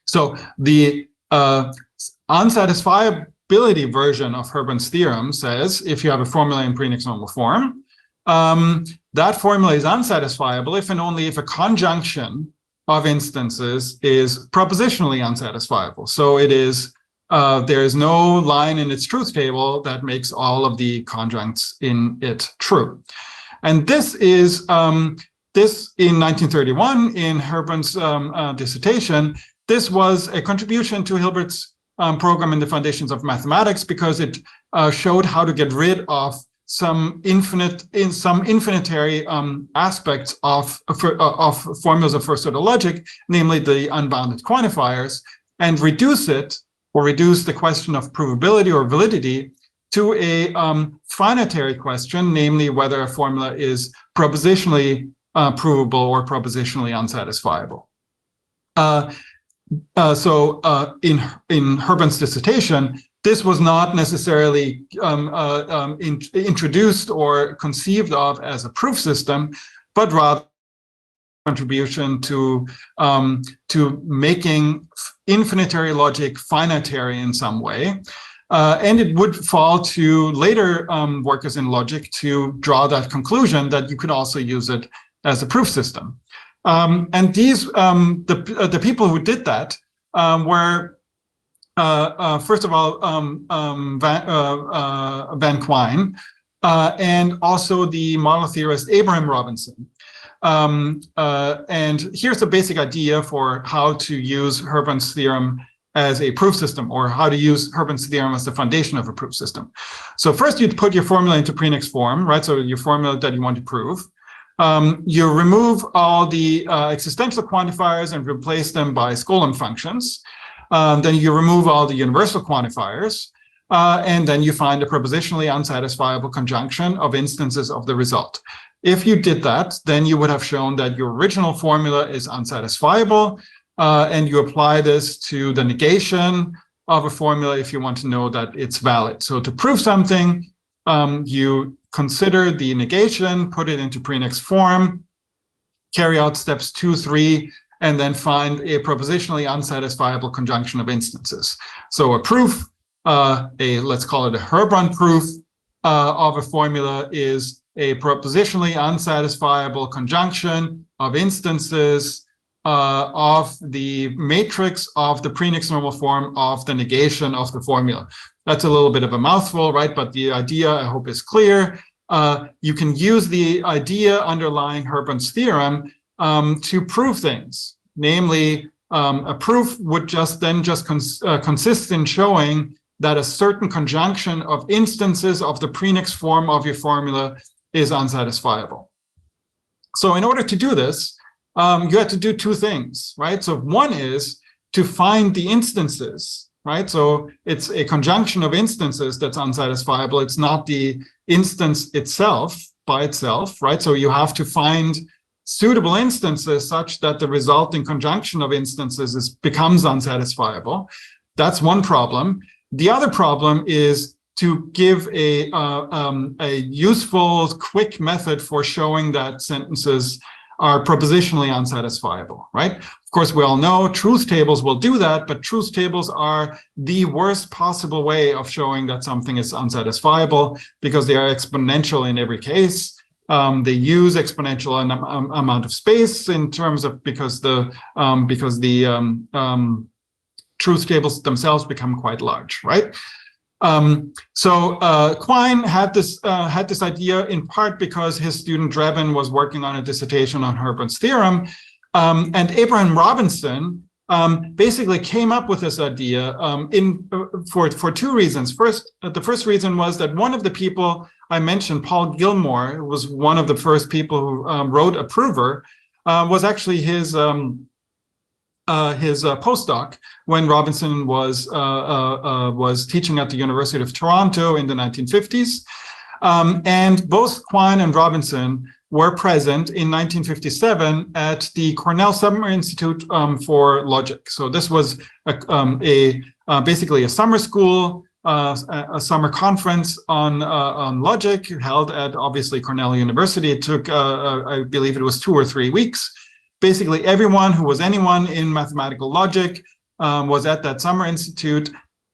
[SPEAKER 2] So the unsatisfiability version of Herbern's theorem says if you have a formula in pre-next normal form, that formula is unsatisfiable if and only if a conjunction of instances is propositionally unsatisfiable. So it is there is no line in its truth table that makes all of the conjuncts in it true. And this is this in 1931 in Herbern's dissertation. This was a contribution to Hilbert's program in the Foundations of Mathematics, because it showed how to get rid of some infinitary aspects of formulas of first-order logic, namely the unbounded quantifiers, and reduce the question of provability or validity to a finitary question, namely whether a formula is propositionally provable or propositionally unsatisfiable. So in Herbern's dissertation, this was not necessarily introduced or conceived of as a proof system, but rather contribution to making infinitary logic finitary in some way. And it would fall to later workers in logic to draw that conclusion that you could also use it as a proof system. And these, the people who did that were, first of all, Van Quine, and also the model theorist Abraham Robinson. And here's the basic idea for how to use Herbern's theorem as a proof system, or how to use Herbin's theorem as the foundation of a proof system. So first you'd put your formula into pre-next form, right? So your formula that you want to prove. You remove all the existential quantifiers and replace them by Skolem functions. Then you remove all the universal quantifiers. And then you find a propositionally unsatisfiable conjunction of instances of the result. If you did that, then you would have shown that your original formula is unsatisfiable, and you apply this to the negation of a formula if you want to know that it's valid. So to prove something, you consider the negation, put it into pre-next form, carry out steps 2, 3, and then find a propositionally unsatisfiable conjunction of instances. So a proof, let's call it a Herbrand proof of a formula, is a propositionally unsatisfiable conjunction of instances of the matrix of the pre-next normal form of the negation of the formula. That's a little bit of a mouthful, right? But the idea, I hope, is clear. You can use the idea underlying Herbrand's theorem to prove things. Namely, a proof would just consist in showing that a certain conjunction of instances of the pre-next form of your formula is unsatisfiable. So in order to do this, you have to do 2 things, right? So one is to find the instances, right? So it's a conjunction of instances that's unsatisfiable. It's not the instance itself by itself, right? So you have to find suitable instances such that the resulting conjunction of instances becomes unsatisfiable. That's one problem. The other problem is to give a useful, quick method for showing that sentences are propositionally unsatisfiable, right? Of course, we all know truth tables will do that, but truth tables are the worst possible way of showing that something is unsatisfiable because they are exponential in every case. They use exponential amount of space in terms of because the truth tables themselves become quite large, right? Quine had this idea in part because his student Drebin was working on a dissertation on Herbrand's theorem, and Abraham Robinson basically came up with this idea for 2 reasons. The first reason was that one of the people I mentioned, Paul Gilmore, who was one of the first people who wrote a prover, was actually his postdoc when Robinson was teaching at the University of Toronto in the 1950s. And both Quine and Robinson were present in 1957 at the Cornell Summer Institute for Logic. So this was basically a summer school, a summer conference on logic held at obviously Cornell University. It took, I believe it was 2 or 3 weeks. Basically, everyone who was anyone in mathematical logic was at that summer institute,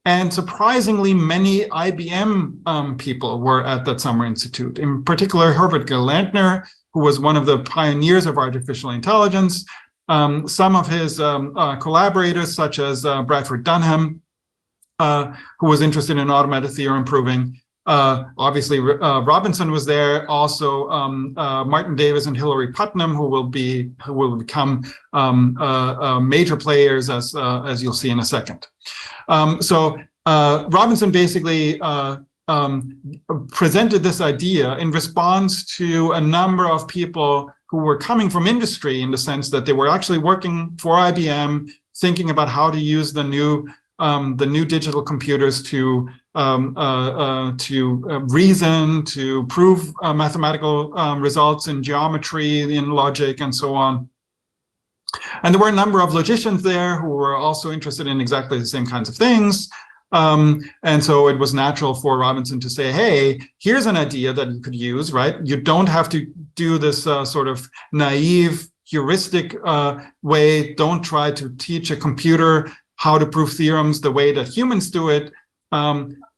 [SPEAKER 2] and surprisingly many IBM people were at that summer institute. In particular, Herbert Gelantner, who was one of the pioneers of artificial intelligence. Some of his collaborators, such as Bradford Dunham, who was interested in automated theorem proving. Obviously, Robinson was there. Also, Martin Davis and Hilary Putnam, who will become major players, as you'll see in a second. Robinson basically presented this idea in response to a number of people who were coming from industry, in the sense that they were actually working for IBM, thinking about how to use the new digital computers to reason, to prove mathematical results in geometry, in logic, and so on. And there were a number of logicians there who were also interested in exactly the same kinds of things. And so it was natural for Robinson to say, hey, here's an idea that you could use, right? You don't have to do this sort of naive heuristic way. Don't try to teach a computer how to prove theorems the way that humans do it.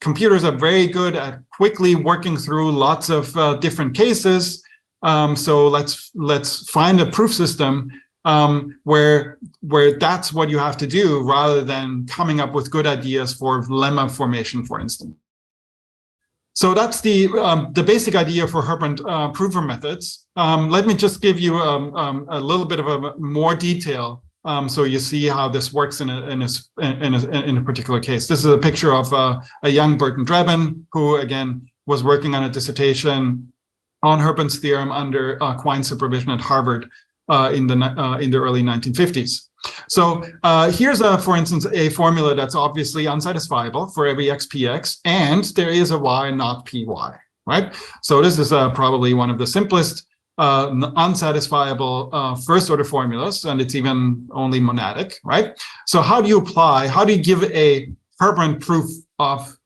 [SPEAKER 2] Computers are very good at quickly working through lots of different cases. So let's find a proof system where that's what you have to do, rather than coming up with good ideas for lemma formation, for instance. So that's the basic idea for Herbrand prover methods. Let me just give you a little bit of more detail So you see how this works in a particular case. This is a picture of a young Burton Drebin, who again was working on a dissertation on Herbern's theorem under Quine's supervision at Harvard in the early 1950s. So here's, for instance, a formula that's obviously unsatisfiable for every xpx, and there is a y not py, right? So this is probably one of the simplest unsatisfiable first order formulas, and it's even only monadic, right? So how do you give a permanent proof of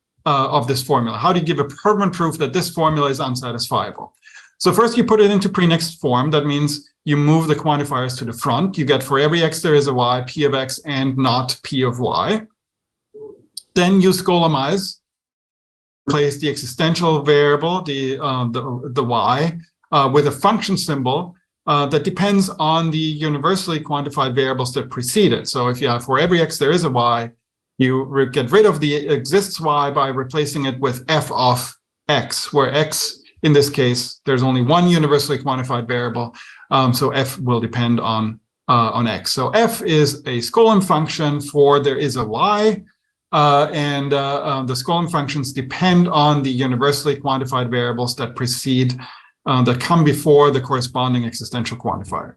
[SPEAKER 2] this formula? How do you give a permanent proof that this formula is unsatisfiable? So first you put it into pre-next form. That means you move the quantifiers to the front. You get for every x there is a y, p of x and not p of y. Then you scolomize, replace the existential variable, the y, with a function symbol that depends on the universally quantified variables that precede it. So if you have for every x there is a y, you get rid of the exists y by replacing it with f of x, where x, in this case, there's only one universally quantified variable, so f will depend on x. So f is a Skolem function for there is a y, and the Skolem functions depend on the universally quantified variables that precede, that come before the corresponding existential quantifier.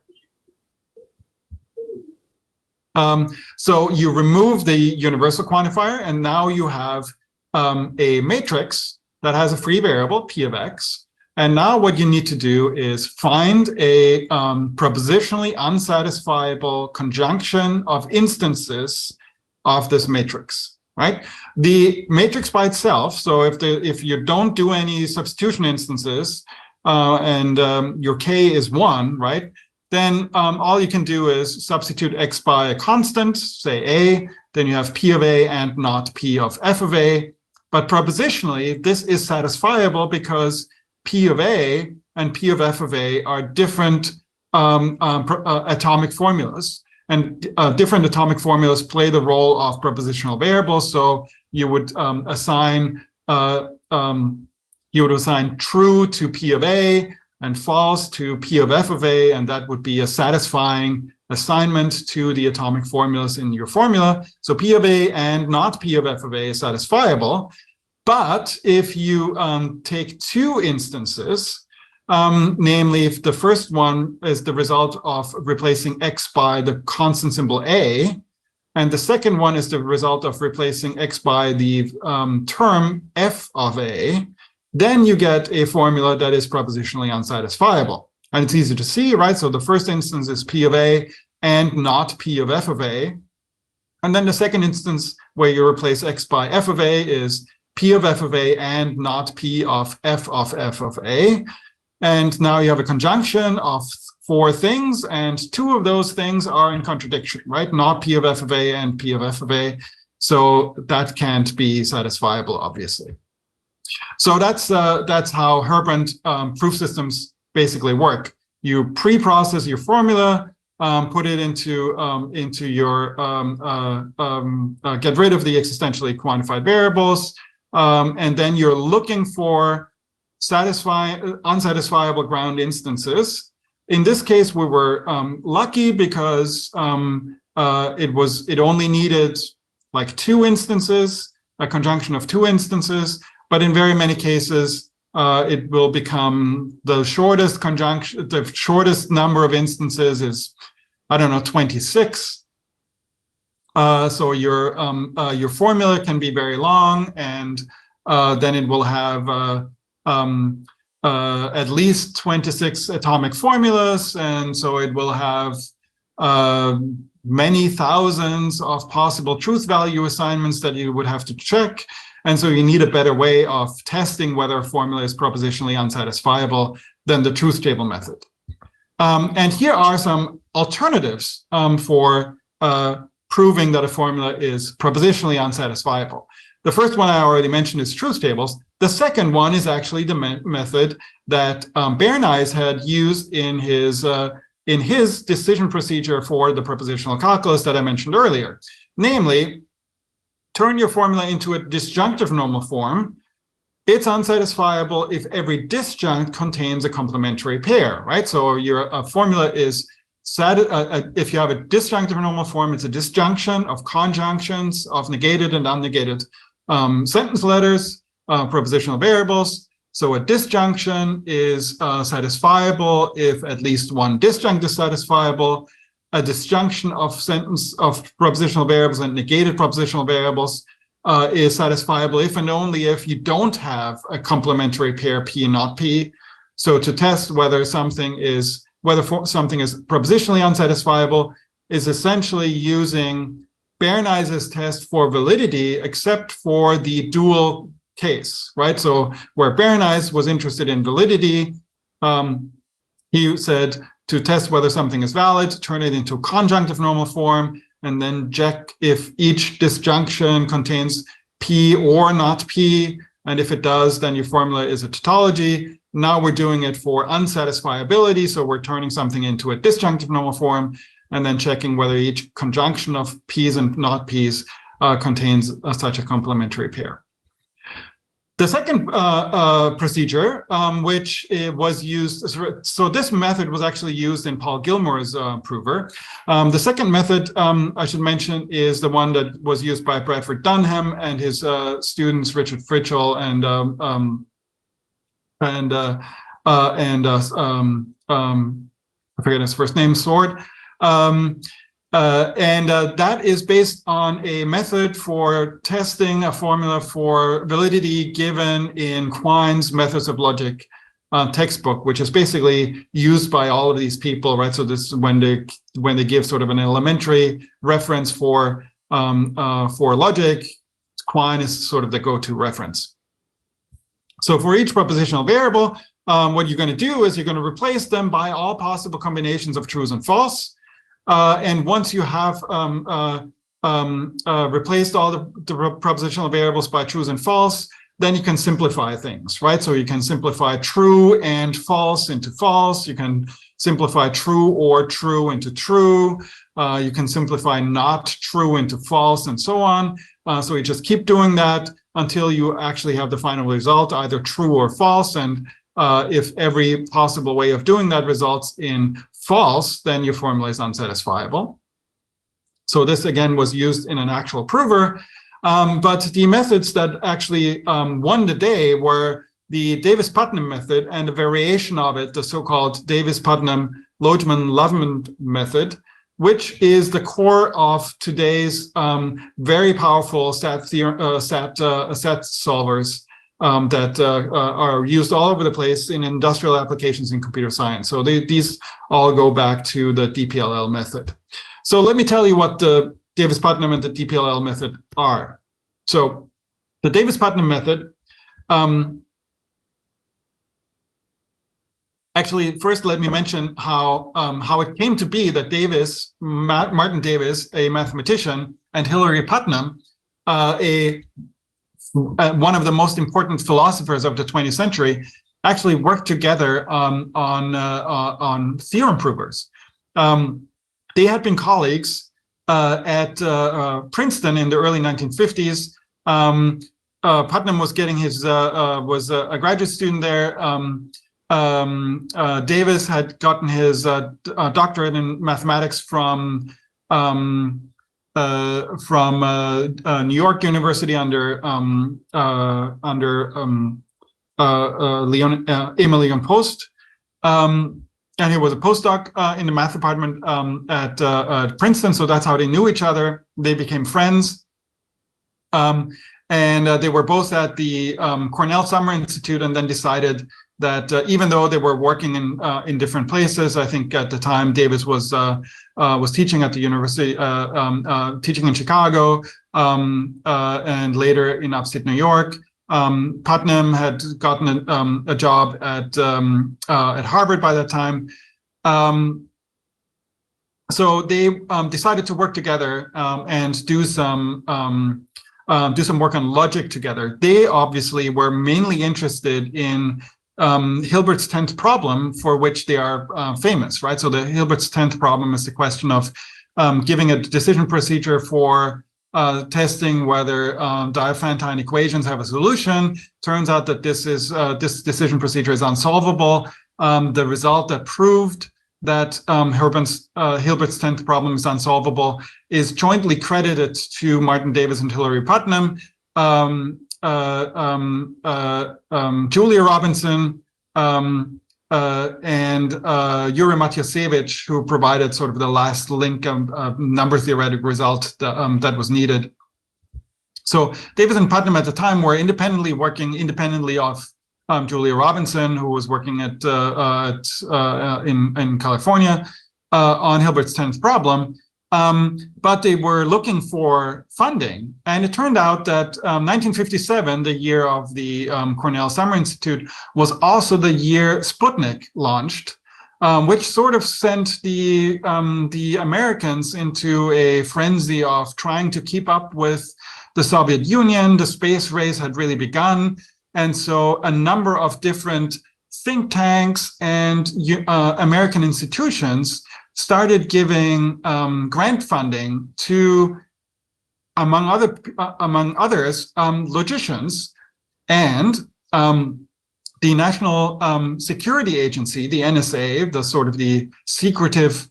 [SPEAKER 2] So you remove the universal quantifier, and now you have a matrix that has a free variable, p of x. And now what you need to do is find a propositionally unsatisfiable conjunction of instances of this matrix, right? The matrix by itself, so if you don't do any substitution instances, and your k is 1, right? Then all you can do is substitute x by a constant, say a, then you have p of a and not p of f of a. But propositionally, this is satisfiable because p of a and p of f of a are different atomic formulas. And different atomic formulas play the role of propositional variables. So you would assign true to p of a and false to p of f of a, and that would be a satisfying assignment to the atomic formulas in your formula. So p of a and not p of f of a is satisfiable. But if you take two instances, namely if the first one is the result of replacing x by the constant symbol a, and the second one is the result of replacing x by the term f of a, then you get a formula that is propositionally unsatisfiable. And it's easy to see, right? So the first instance is p of a and not p of f of a. And then the second instance where you replace x by f of a is p of f of a and not p of f of a. And now you have a conjunction of 4 things, and 2 of those things are in contradiction, right? Not p of f of a and p of f of a. So that can't be satisfiable, obviously. So that's how Herbrandt proof systems basically work. You pre-process your formula, put it into your get rid of the existentially quantified variables, and then you're looking for unsatisfiable ground instances. In this case, we were lucky because it only needed like 2 instances, a conjunction of 2 instances. But in very many cases, it will become the shortest conjunction. The shortest number of instances is, I don't know, 26. So your formula can be very long, and then it will have at least 26 atomic formulas, and so it will have many thousands of possible truth value assignments that you would have to check. And so you need a better way of testing whether a formula is propositionally unsatisfiable than the truth table method. And here are some alternatives for proving that a formula is propositionally unsatisfiable. The first one I already mentioned is truth tables. The second one is actually the method that Bernays had used in his decision procedure for the propositional calculus that I mentioned earlier. Namely, turn your formula into a disjunctive normal form. It's unsatisfiable if every disjunct contains a complementary pair, right? So your formula is if you have a disjunctive normal form, it's a disjunction of conjunctions of negated and unnegated sentence letters, prepositional variables. So a disjunction is satisfiable if at least one disjunct is satisfiable. A disjunction of prepositional variables and negated prepositional variables is satisfiable if and only if you don't have a complementary pair P and not P. So to test whether something is propositionally unsatisfiable is essentially using Bernays' test for validity, except for the dual case, right? So where Bernays was interested in validity, he said to test whether something is valid, turn it into a conjunctive normal form, and then check if each disjunction contains P or not P. And if it does, then your formula is a tautology. Now we're doing it for unsatisfiability. So we're turning something into a disjunctive normal form and then checking whether each conjunction of P's and not P's contains such a complementary pair. The second procedure, which was used, so this method was actually used in Paul Gilmore's prover. The second method I should mention is the one that was used by Bradford Dunham and his students Richard Fritchell and I forget his first name, Sword. That is based on a method for testing a formula for validity given in Quine's Methods of Logic textbook, which is basically used by all of these people, right? So this is when they give sort of an elementary reference for logic, Quine is sort of the go-to reference. So for each propositional variable, what you're going to do is you're going to replace them by all possible combinations of trues and false. And once you have replaced all the propositional variables by trues and false, then you can simplify things, right? So you can simplify true and false into false. You can simplify true or true into true. You can simplify not true into false and so on. So you just keep doing that until you actually have the final result, either true or false. And if every possible way of doing that results in false, then your formula is unsatisfiable. So this again was used in an actual prover, but the methods that actually won the day were the Davis-Putnam method and a variation of it, the so-called Davis-Putnam-Lodeman method, which is the core of today's very powerful stat solvers that are used all over the place in industrial applications in computer science. So these all go back to the DPLL method. So let me tell you what the Davis-Putnam and the DPLL method are. So the Davis-Putnam method, actually, first let me mention how it came to be that Martin Davis, a mathematician, and Hilary Putnam, one of the most important philosophers of the 20th century, actually worked together on theorem provers. They had been colleagues at Princeton in the early 1950s. Putnam was getting his was a graduate student there. Davis had gotten his doctorate in mathematics from New York University under Emil Leon Post, and he was a postdoc in the math department at Princeton. So that's how they knew each other. They became friends, and they were both at the Cornell Summer Institute, and then decided that even though they were working in different places, I think at the time Davis was teaching at the university, teaching in Chicago, and later in upstate New York. Putnam had gotten a job at Harvard by that time. So they decided to work together and do some work on logic together. They obviously were mainly interested in Hilbert's 10th problem, for which they are famous, right? So the Hilbert's 10th problem is the question of giving a decision procedure for testing whether Diophantine equations have a solution. Turns out that this decision procedure is unsolvable. The result that proved that Hilbert's 10th problem is unsolvable is jointly credited to Martin Davis and Hilary Putnam, Julia Robinson, and Yuri Matyasiewicz, who provided sort of the last link number theoretic result that was needed. So Davis and Putnam at the time were working independently of Julia Robinson, who was working in California on Hilbert's 10th problem. But they were looking for funding. And it turned out that 1957, the year of the Cornell Summer Institute, was also the year Sputnik launched, which sort of sent the Americans into a frenzy of trying to keep up with the Soviet Union. The space race had really begun. And so a number of different think tanks and American institutions started giving grant funding to, among others, logicians, and the National Security Agency, the NSA, the sort of the secretive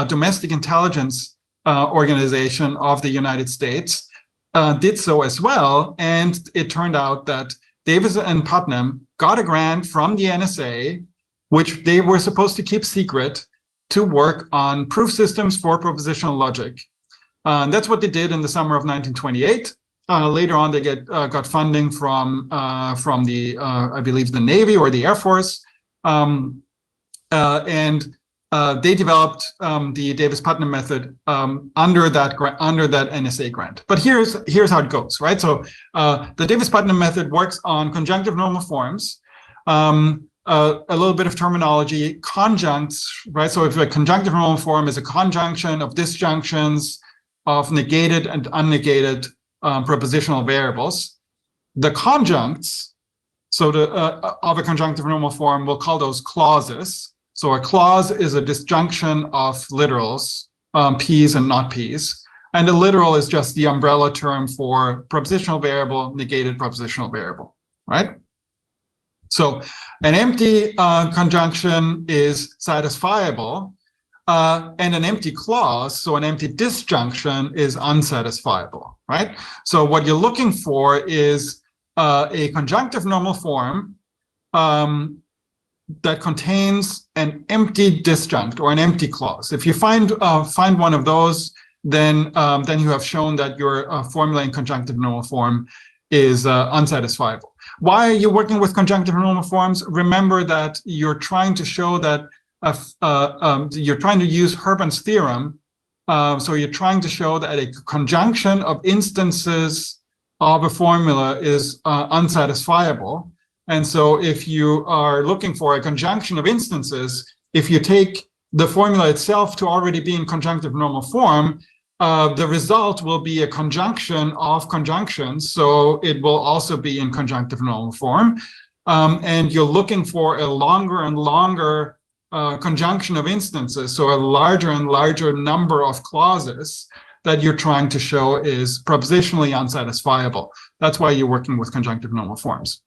[SPEAKER 2] domestic intelligence organization of the United States, did so as well. And it turned out that Davis and Putnam got a grant from the NSA, which they were supposed to keep secret, to work on proof systems for propositional logic. And that's what they did in the summer of 1928. Later on, they got funding from the, I believe, the Navy or the Air Force. They developed the Davis-Putnam method under that NSA grant. But here's how it goes, right? So the Davis-Putnam method works on conjunctive normal forms. A little bit of terminology, conjuncts, right? So if a conjunctive normal form is a conjunction of disjunctions of negated and unnegated propositional variables, the conjuncts, so of a conjunctive normal form, we'll call those clauses. So a clause is a disjunction of literals, P's and not P's. And a literal is just the umbrella term for propositional variable, negated propositional variable, right? So an empty conjunction is satisfiable, and an empty clause, so an empty disjunction, is unsatisfiable, right? So what you're looking for is a conjunctive normal form that contains an empty disjunct or an empty clause. If you find one of those, then you have shown that your formula in conjunctive normal form is unsatisfiable. Why are you working with conjunctive normal forms? Remember that you're trying to show that you're trying to use Hrbant's theorem. So you're trying to show that a conjunction of instances of a formula is unsatisfiable. And so if you are looking for a conjunction of instances, if you take the formula itself to already be in conjunctive normal form, the result will be a conjunction of conjunctions. So it will also be in conjunctive normal form. And you're looking for a longer and longer conjunction of instances. So a larger and larger number of clauses that you're trying to show is propositionally unsatisfiable. That's why you're working with conjunctive normal forms.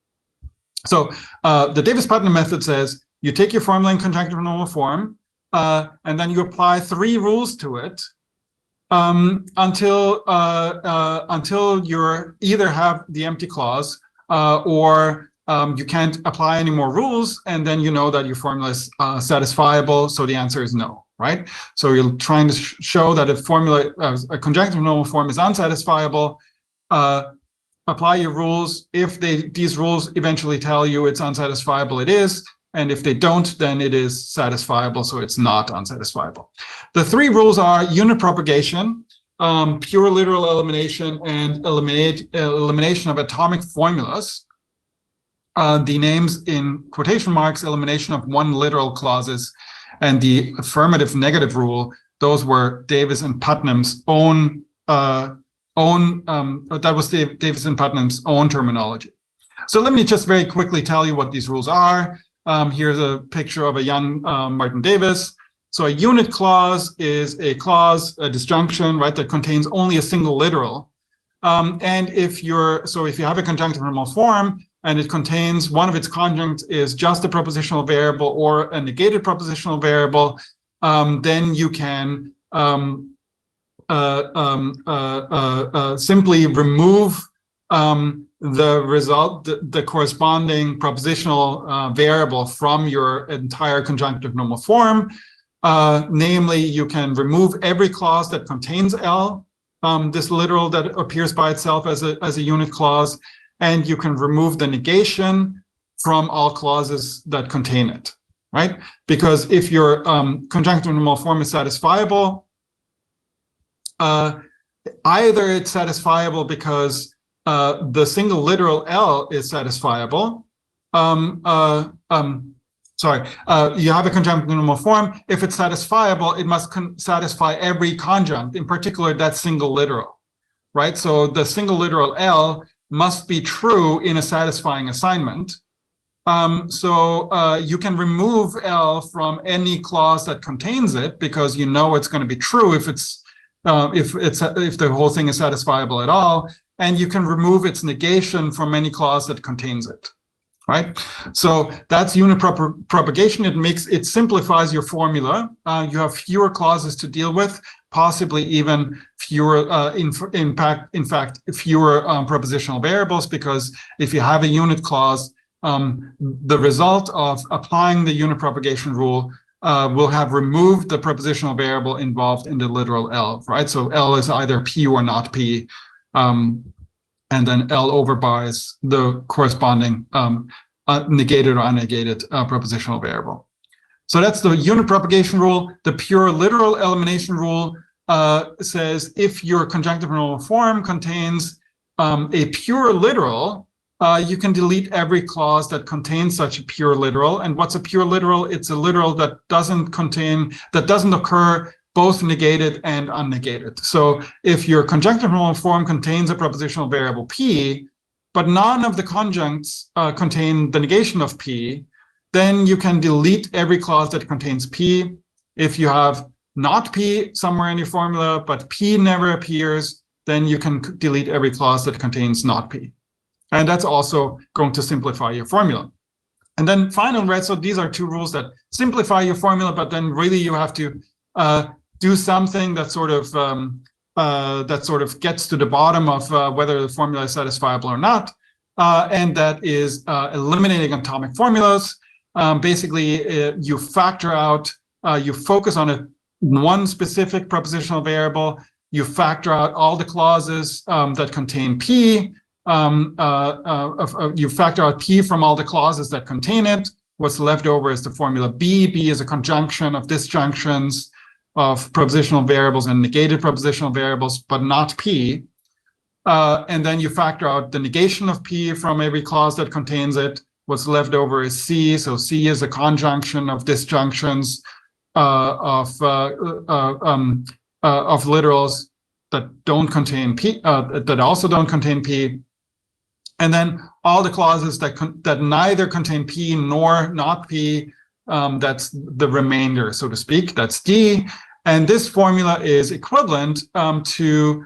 [SPEAKER 2] So the Davis-Putnam method says you take your formula in conjunctive normal form, and then you apply 3 rules to it until you either have the empty clause or you can't apply any more rules, and then you know that your formula is satisfiable. So the answer is no, right? So you're trying to show that a conjunctive normal form is unsatisfiable. Apply your rules. If these rules eventually tell you it's unsatisfiable, it is. And if they don't, then it is satisfiable, so it's not unsatisfiable. The 3 rules are unit propagation, pure literal elimination, and elimination of atomic formulas. The names in quotation marks, elimination of 1 literal clauses, and the affirmative negative rule, those were Davis and Putnam's own Davis and Putnam's own terminology. So let me just very quickly tell you what these rules are. Here's a picture of a young Martin Davis. So a unit clause is a clause, a disjunction, right, that contains only a single literal. And if you have a conjunctive normal form, and it contains one of its conjuncts is just a propositional variable or a negated propositional variable, then you can simply remove the result, the corresponding propositional variable from your entire conjunctive normal form. Namely, you can remove every clause that contains L, this literal that appears by itself as a unit clause, and you can remove the negation from all clauses that contain it, right? Because if your conjunctive normal form is satisfiable, either it's satisfiable because the single literal L is satisfiable. You have a conjunctive normal form. If it's satisfiable, it must satisfy every conjunct, in particular that single literal, right? So the single literal L must be true in a satisfying assignment. You can remove L from any clause that contains it because you know it's going to be true if the whole thing is satisfiable at all, and you can remove its negation from any clause that contains it, right? So that's unit propagation. It simplifies your formula. You have fewer clauses to deal with, possibly even fewer, in fact, fewer propositional variables, because if you have a unit clause, the result of applying the unit propagation rule will have removed the propositional variable involved in the literal L, right? So L is either P or not P, and then L over bar is the corresponding negated or unnegated propositional variable. So that's the unit propagation rule. The pure literal elimination rule says if your conjunctive normal form contains a pure literal, you can delete every clause that contains such a pure literal. And what's a pure literal? It's a literal that doesn't occur both negated and unnegated. So if your conjunctive normal form contains a propositional variable P, but none of the conjuncts contain the negation of P, then you can delete every clause that contains P. If you have not P somewhere in your formula, but P never appears, then you can delete every clause that contains not P. And that's also going to simplify your formula. And then finally, right, so these are two rules that simplify your formula, but then really you have to do something that sort of gets to the bottom of whether the formula is satisfiable or not, and that is eliminating atomic formulas. Basically, you factor out, you focus on one specific propositional variable, you factor out all the clauses that contain P, you factor out P from all the clauses that contain it. What's left over is the formula B. B is a conjunction of disjunctions of propositional variables and negated propositional variables, but not P. And then you factor out the negation of P from every clause that contains it. What's left over is C. So C is a conjunction of disjunctions of literals that don't contain P, that also don't contain P. And then all the clauses that neither contain P nor not P, that's the remainder, so to speak, that's D. And this formula is equivalent to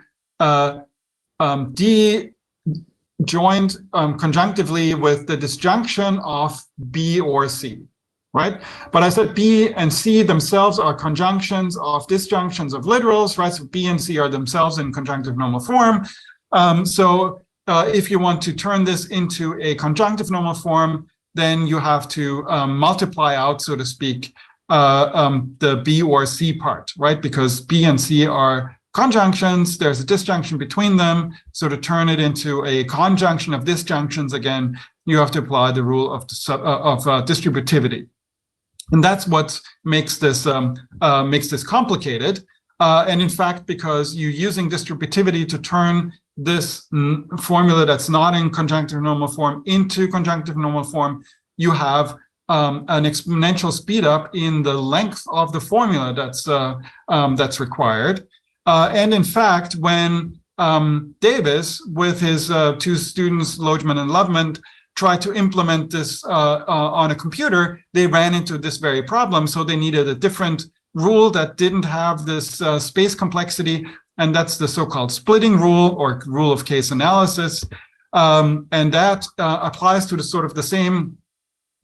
[SPEAKER 2] D joined conjunctively with the disjunction of B or C, right? But I said B and C themselves are conjunctions of disjunctions of literals, right? So B and C are themselves in conjunctive normal form. If you want to turn this into a conjunctive normal form, then you have to multiply out, so to speak, the B or C part, right? Because B and C are conjunctions, there's a disjunction between them. So to turn it into a conjunction of disjunctions, again, you have to apply the rule of distributivity. And that's what makes this complicated. And in fact, because you're using distributivity to turn this formula that's not in conjunctive normal form into conjunctive normal form, you have an exponential speed up in the length of the formula that's required. And in fact, when Davis, with his two students, Logeman and Loveman, tried to implement this on a computer, they ran into this very problem. So they needed a different rule that didn't have this space complexity, and that's the so-called splitting rule or rule of case analysis. And that applies to the sort of the same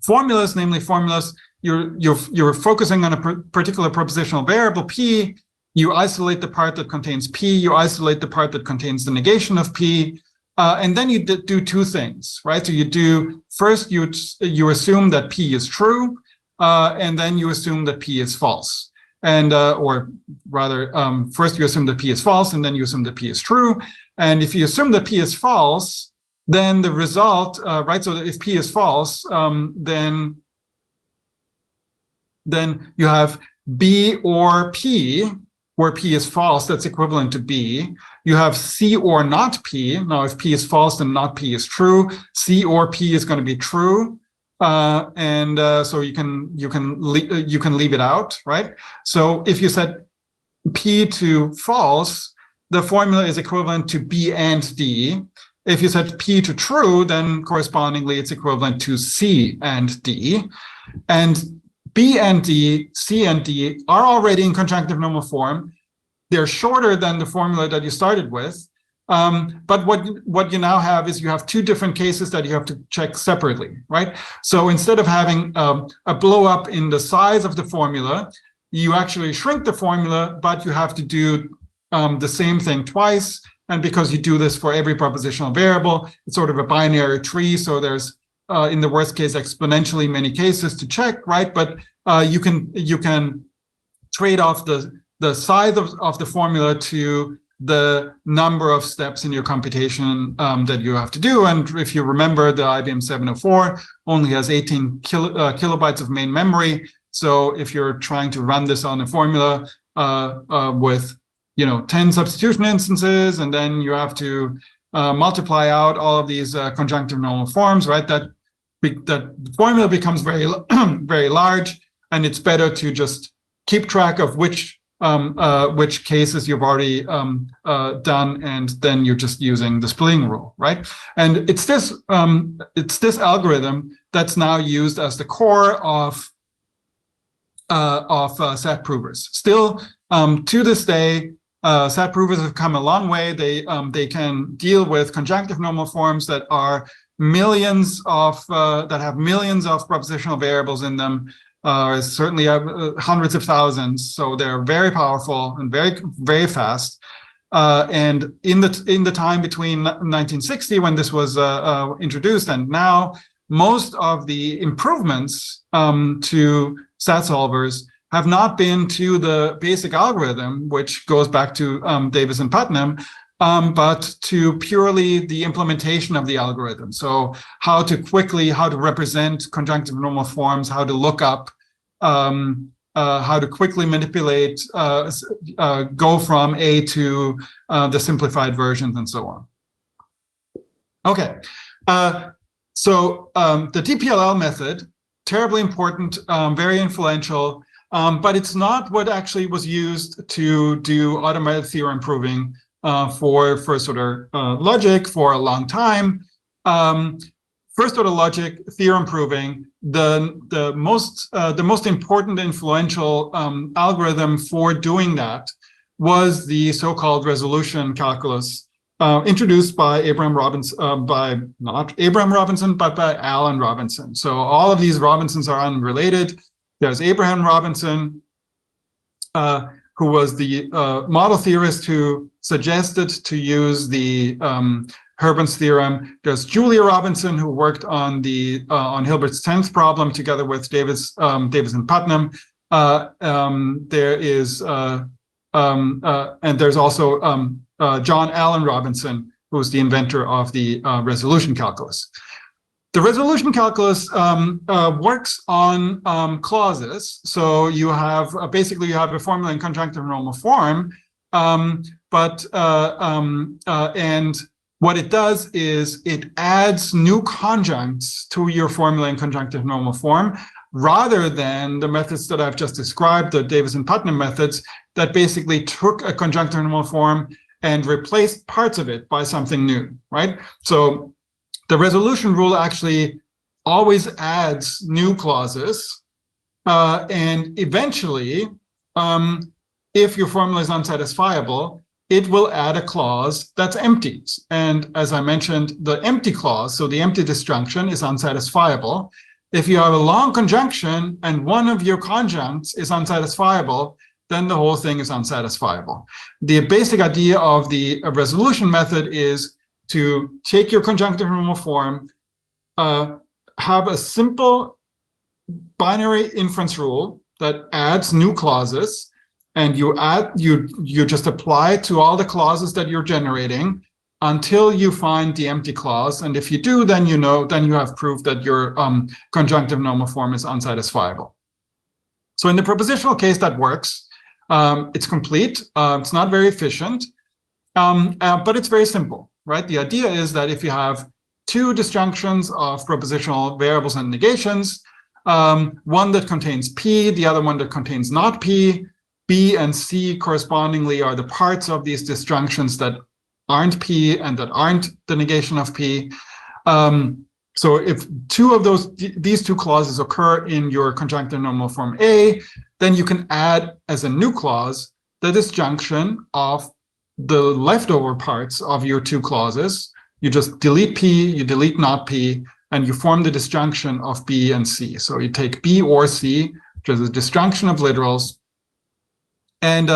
[SPEAKER 2] formulas, namely formulas. You're focusing on a particular propositional variable P. You isolate the part that contains P. You isolate the part that contains the negation of P. And then you do two things, right? So you do, first you assume that P is true, and then you assume that P is false. And, or rather, first you assume that P is false, and then you assume that P is true. And if you assume that P is false, then the result, right, so that if P is false, then you have B or P, where P is false, that's equivalent to B. You have C or not P. Now, if P is false, then not P is true. C or P is going to be true. So you can leave it out, right? So if you set P to false, the formula is equivalent to B and D. If you set P to true, then correspondingly it's equivalent to C and D. And B and D, C and D are already in conjunctive normal form. They're shorter than the formula that you started with. But what you now have is you have two different cases that you have to check separately, right? So instead of having a blow up in the size of the formula, you actually shrink the formula, but you have to do the same thing twice. And because you do this for every propositional variable, it's sort of a binary tree. So there's, in the worst case, exponentially many cases to check, right? But you can trade off the size of the formula to the number of steps in your computation that you have to do. And if you remember, the IBM 704 only has 18 kilobytes of main memory. So if you're trying to run this on a formula with 10 substitution instances, and then you have to multiply out all of these conjunctive normal forms, right? That formula becomes very, very large, and it's better to just keep track of which cases you've already done, and then you're just using the splitting rule, right? And it's this algorithm that's now used as the core of SAT provers. Still, to this day, SAT provers have come a long way. They can deal with conjunctive normal forms that are that have millions of propositional variables in them. Certainly hundreds of thousands. So they're very powerful and very, very fast. And in the time between 1960, when this was introduced, and now, most of the improvements to SAT solvers have not been to the basic algorithm, which goes back to Davis and Putnam, but to purely the implementation of the algorithm. So how to represent conjunctive normal forms, how to look up, how to quickly manipulate, go from A to the simplified versions, and so on. Okay, so the DPLL method, terribly important, very influential, but it's not what actually was used to do automated theorem proving for sort of logic for a long time. First order logic, theorem proving, the most important influential algorithm for doing that was the so-called resolution calculus, introduced by Abraham Robinson, not Abraham Robinson, but by Alan Robinson. So all of these Robinsons are unrelated. There's Abraham Robinson, who was the model theorist who suggested to use the Herbin's theorem. There's Julia Robinson, who worked on on Hilbert's 10th problem together with Davis and Putnam. There is and there's also John Allen Robinson, who's the inventor of the resolution calculus. The resolution calculus works on clauses. So you have basically you have a formula in conjunctive normal form, and what it does is it adds new conjuncts to your formula in conjunctive normal form, rather than the methods that I've just described, the Davis and Putnam methods, that basically took a conjunctive normal form and replaced parts of it by something new, right? So the resolution rule actually always adds new clauses, and eventually, if your formula is unsatisfiable, it will add a clause that's empty. And as I mentioned, the empty clause, so the empty disjunction, is unsatisfiable. If you have a long conjunction and one of your conjuncts is unsatisfiable, then the whole thing is unsatisfiable. The basic idea of the resolution method is to take your conjunctive normal form, have a simple binary inference rule that adds new clauses, and you just apply it to all the clauses that you're generating until you find the empty clause. And if you do, then you have proof that your conjunctive normal form is unsatisfiable. So in the propositional case, that works. It's complete. It's not very efficient, but it's very simple, right? The idea is that if you have two disjunctions of propositional variables and negations, one that contains P, the other one that contains not P, B and C correspondingly are the parts of these disjunctions that aren't P and that aren't the negation of P. So if two of these two clauses occur in your conjunctive normal form A, then you can add as a new clause the disjunction of the leftover parts of your two clauses. You just delete P, you delete not P, and you form the disjunction of B and C. So you take B or C, which is a disjunction of literals. And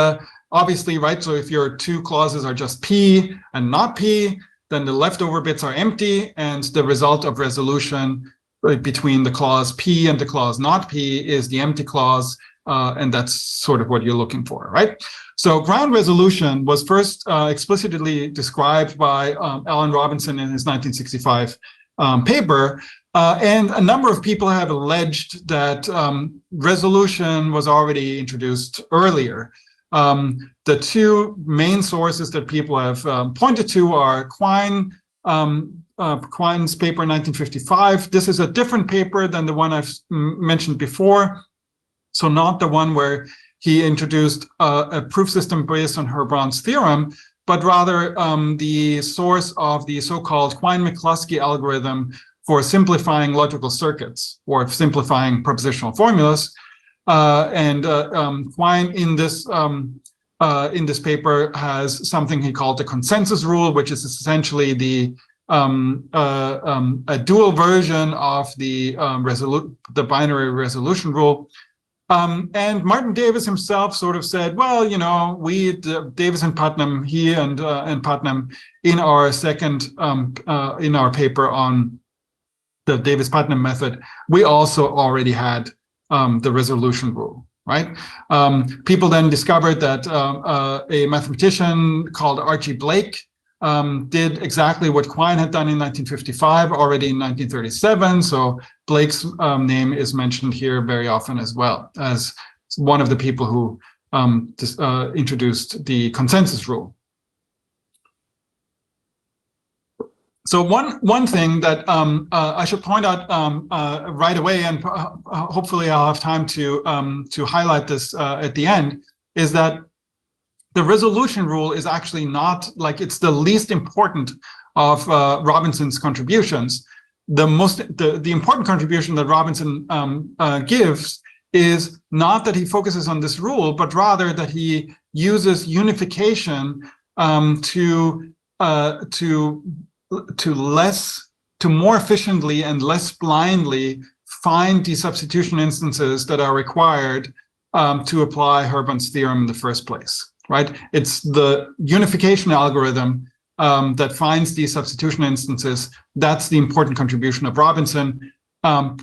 [SPEAKER 2] obviously, right, so if your two clauses are just P and not P, then the leftover bits are empty, and the result of resolution between the clause P and the clause not P is the empty clause, and that's sort of what you're looking for, right? So ground resolution was first explicitly described by Alan Robinson in his 1965 paper, and a number of people have alleged that resolution was already introduced earlier. The two main sources that people have pointed to are Quine's paper in 1955. This is a different paper than the one I've mentioned before. So not the one where he introduced a proof system based on Herbrand's theorem, but rather the source of the so-called Quine-McCluskey algorithm for simplifying logical circuits or simplifying propositional formulas. Quine in this paper has something he called the consensus rule, which is essentially a dual version of the binary resolution rule. And Martin Davis himself sort of said, well, you know, Davis and Putnam, he and Putnam, in our in our paper on the Davis-Putnam method, we also already had the resolution rule, right? People then discovered that a mathematician called Archie Blake did exactly what Quine had done in 1955, already in 1937. So Blake's name is mentioned here very often as well as one of the people who introduced the consensus rule. So one thing that I should point out right away, and hopefully I'll have time to highlight this at the end, is that the resolution rule is actually not, like, it's the least important of Robinson's contributions. The important contribution that Robinson gives is not that he focuses on this rule, but rather that he uses unification to more efficiently and less blindly find the substitution instances that are required to apply Herbrand's theorem in the first place, right? It's the unification algorithm that finds these substitution instances. That's the important contribution of Robinson. The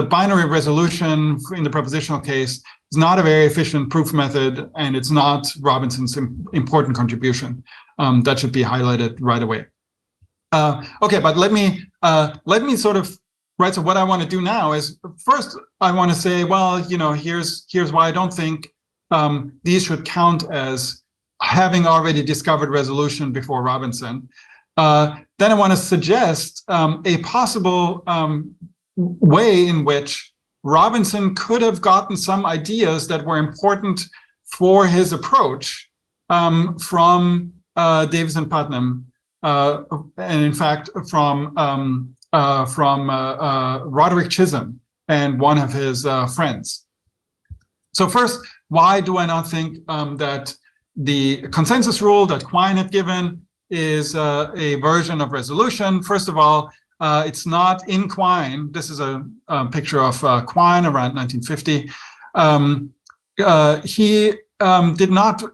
[SPEAKER 2] binary resolution in the propositional case is not a very efficient proof method, and it's not Robinson's important contribution. That should be highlighted right away. Okay, but let me sort of, right, so what I want to do now is, first I want to say, well, you know, here's why I don't think these should count as having already discovered resolution before Robinson. Then I want to suggest a possible way in which Robinson could have gotten some ideas that were important for his approach from Davis and Putnam, and in fact from Roderick Chisholm and one of his friends. So first, why do I not think that the consensus rule that Quine had given is a version of resolution. First of all, it's not in Quine. This is a picture of Quine around 1950.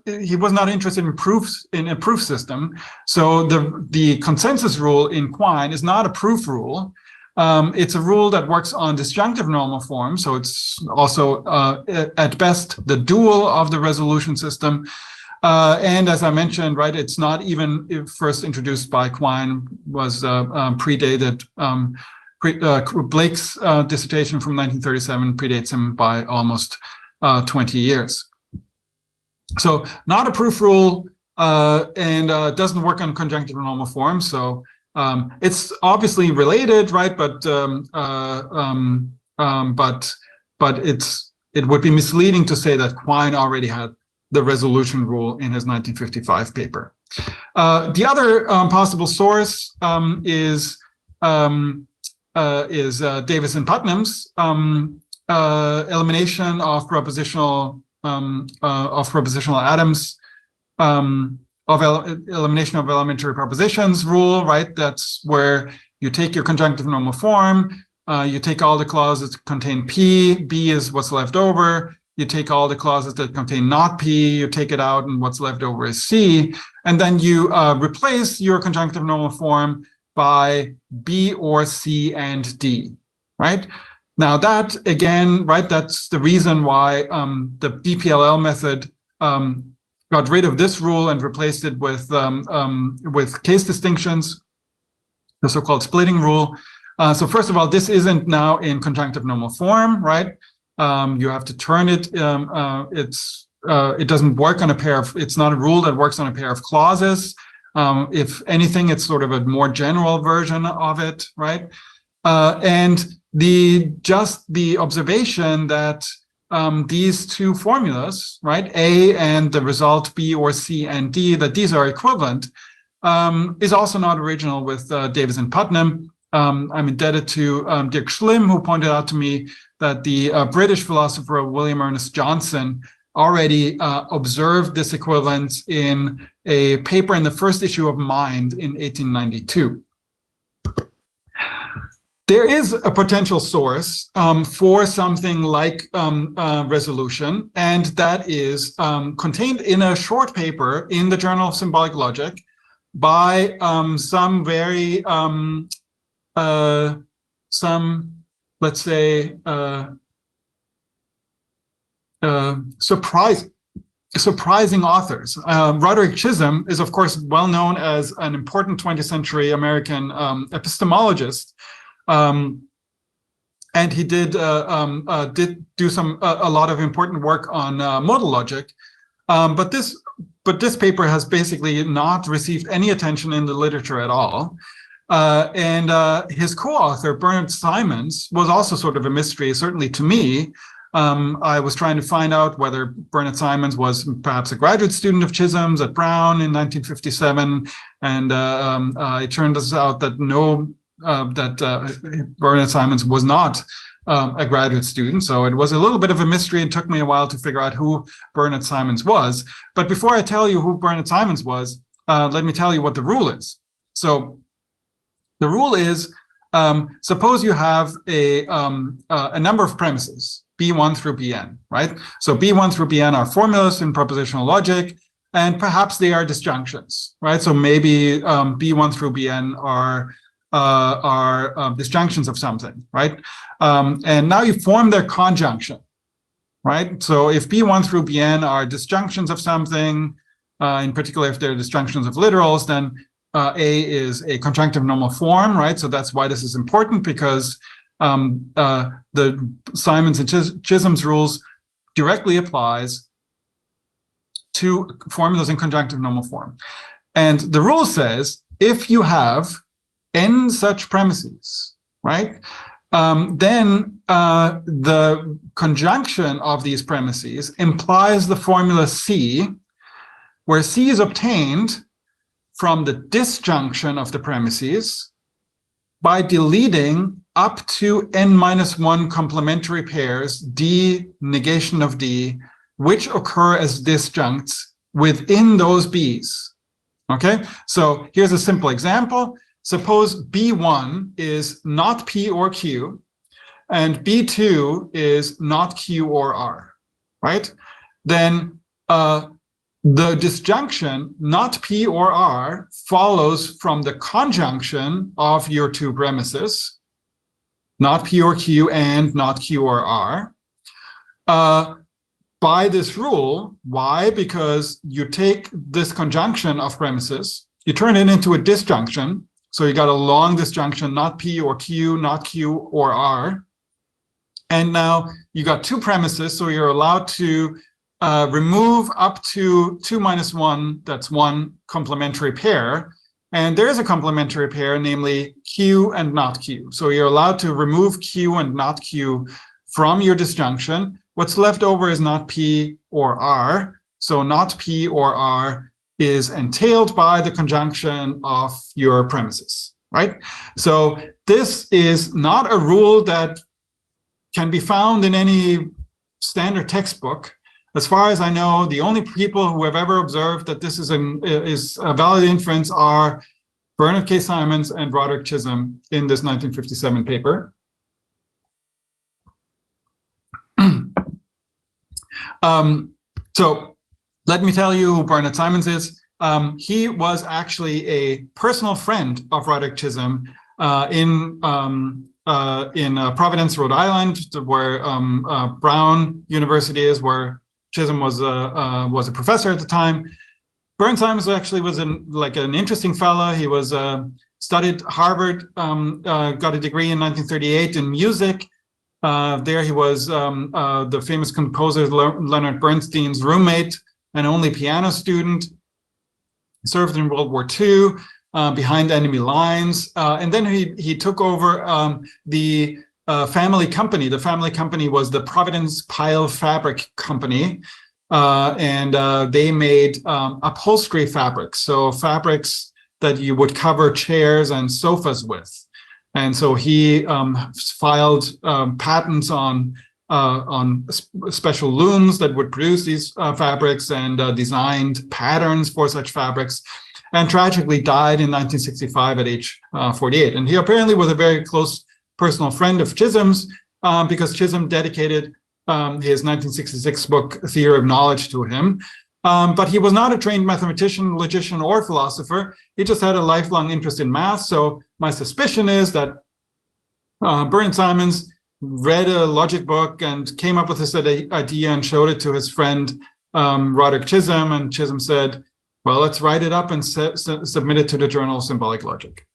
[SPEAKER 2] He was not interested in proofs in a proof system. So the consensus rule in Quine is not a proof rule. It's a rule that works on disjunctive normal form. So it's also at best the dual of the resolution system. And as I mentioned, right, it's not even first introduced by Quine, was predated. Blake's dissertation from 1937 predates him by almost 20 years. So not a proof rule, and doesn't work on conjunctive normal form. So it's obviously related, right? But it would be misleading to say that Quine already had the resolution rule in his 1955 paper. The other possible source is Davis and Putnam's elimination of propositional atoms, elimination of elementary propositions rule, right? That's where you take your conjunctive normal form, you take all the clauses that contain P, B is what's left over. You take all the clauses that contain not P, you take it out, and what's left over is C. And then you replace your conjunctive normal form by B or C and D, right? Now that, again, right, that's the reason why the BPLL method got rid of this rule and replaced it with case distinctions, the so-called splitting rule. So first of all, this isn't now in conjunctive normal form, right? You have to turn it. It doesn't work on a pair of. It's not a rule that works on a pair of clauses. If anything, it's sort of a more general version of it, right? And the observation that these two formulas, right, A and the result B or C and D, that these are equivalent, is also not original with Davis and Putnam. I'm indebted to Dirk Schlimm, who pointed out to me that the British philosopher William Ernest Johnson already observed this equivalence in a paper in the first issue of Mind in 1892. There is a potential source for something like resolution, and that is contained in a short paper in the Journal of Symbolic Logic by some very, let's say, surprising authors. Roderick Chisholm is, of course, well known as an important 20th century American epistemologist. And he did do a lot of important work on modal logic, but this paper has basically not received any attention in the literature at all. And his co-author Bernard Simons was also sort of a mystery, certainly to me. I was trying to find out whether Bernard Simons was perhaps a graduate student of Chisholm's at Brown in 1957, and it turned out that Bernard Simons was not a graduate student. So it was a little bit of a mystery. It took me a while to figure out who Bernard Simons was. But before I tell you who Bernard Simons was, let me tell you what the rule is. So the rule is, suppose you have a number of premises, B1 through Bn, right? So B1 through Bn are formulas in propositional logic, and perhaps they are disjunctions, right? So maybe B1 through Bn are disjunctions of something, right? And now you form their conjunction, right? So if B1 through Bn are disjunctions of something, in particular if they're disjunctions of literals, then A is a conjunctive normal form, right? So that's why this is important, because the Simons and Chisholm's rules directly applies to formulas in conjunctive normal form. And the rule says, if you have n such premises, right, then the conjunction of these premises implies the formula C, where C is obtained from the disjunction of the premises by deleting up to n-1 complementary pairs, D negation of D, which occur as disjuncts within those B's. Okay, so here's a simple example. Suppose B1 is not P or Q, and B2 is not Q or R, right? Then the disjunction not P or R follows from the conjunction of your two premises, not P or Q and not Q or R. By this rule, why? Because you take this conjunction of premises, you turn it into a disjunction. So you got a long disjunction, not P or Q, not Q or R. And now you got two premises, so you're allowed to remove up to 2 minus 1, that's one complementary pair. And there is a complementary pair, namely Q and not Q. So you're allowed to remove Q and not Q from your disjunction. What's left over is not P or R. So not P or R is entailed by the conjunction of your premises, right? So this is not a rule that can be found in any standard textbook. As far as I know, the only people who have ever observed that this is a valid inference are Bernard K. Simons and Roderick Chisholm in this 1957 paper. So let me tell you who Bernard Simons is. He was actually a personal friend of Roderick Chisholm in Providence, Rhode Island, where Brown University is, where Chisholm was a professor at the time. Bernard Simons actually was an interesting fellow. He was studied Harvard, got a degree in 1938 in music. There he was the famous composer Leonard Bernstein's roommate and only piano student. He served in World War II behind enemy lines. And then he took over the family company. The family company was the Providence Pile Fabric Company. And they made upholstery fabrics. So fabrics that you would cover chairs and sofas with. And so he filed patents on special looms that would produce these fabrics and designed patterns for such fabrics, and tragically died in 1965 at age 48. And he apparently was a very close personal friend of Chisholm's because Chisholm dedicated his 1966 book, Theory of Knowledge, to him. But he was not a trained mathematician, logician, or philosopher. He just had a lifelong interest in math. So my suspicion is that Bernard Simons read a logic book and came up with this idea and showed it to his friend Roderick Chisholm, and Chisholm said, well, let's write it up and submit it to the Journal of Symbolic Logic.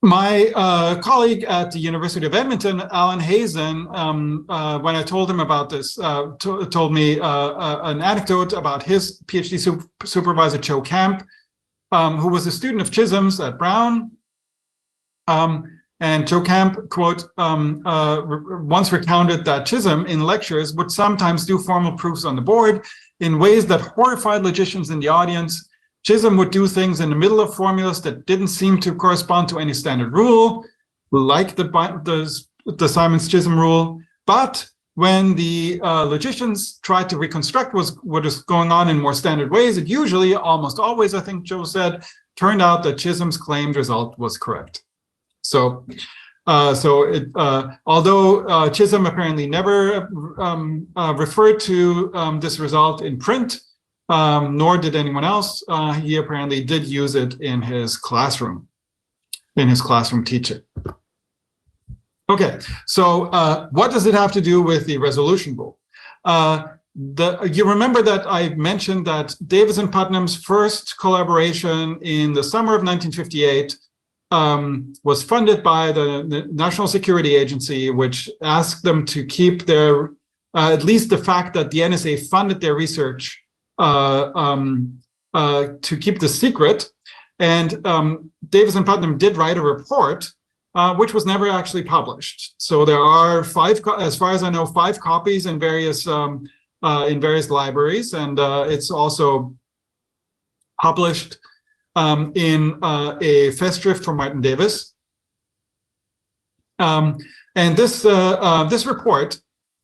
[SPEAKER 2] My colleague at the University of Edmonton, Alan Hazen, when I told him about this, told me an anecdote about his PhD supervisor, Joe Camp, who was a student of Chisholm's at Brown. And Joe Camp, quote, once recounted that Chisholm in lectures would sometimes do formal proofs on the board in ways that horrified logicians in the audience. Chisholm would do things in the middle of formulas that didn't seem to correspond to any standard rule, like the Simons-Chisholm rule. But when the logicians tried to reconstruct what was going on in more standard ways, it usually, almost always, I think Joe said, turned out that Chisholm's claimed result was correct. So, although Chisholm apparently never referred to this result in print, nor did anyone else, he apparently did use it in his classroom teaching. Okay, so what does it have to do with the resolution rule? You remember that I mentioned that Davis and Putnam's first collaboration in the summer of 1958 was funded by the National Security Agency, which asked them to keep their, at least the fact that the NSA funded their research to keep the secret. And Davis and Putnam did write a report, which was never actually published. So there are as far as I know, 5 copies in various libraries, and it's also published in a festschrift from Martin Davis. And this report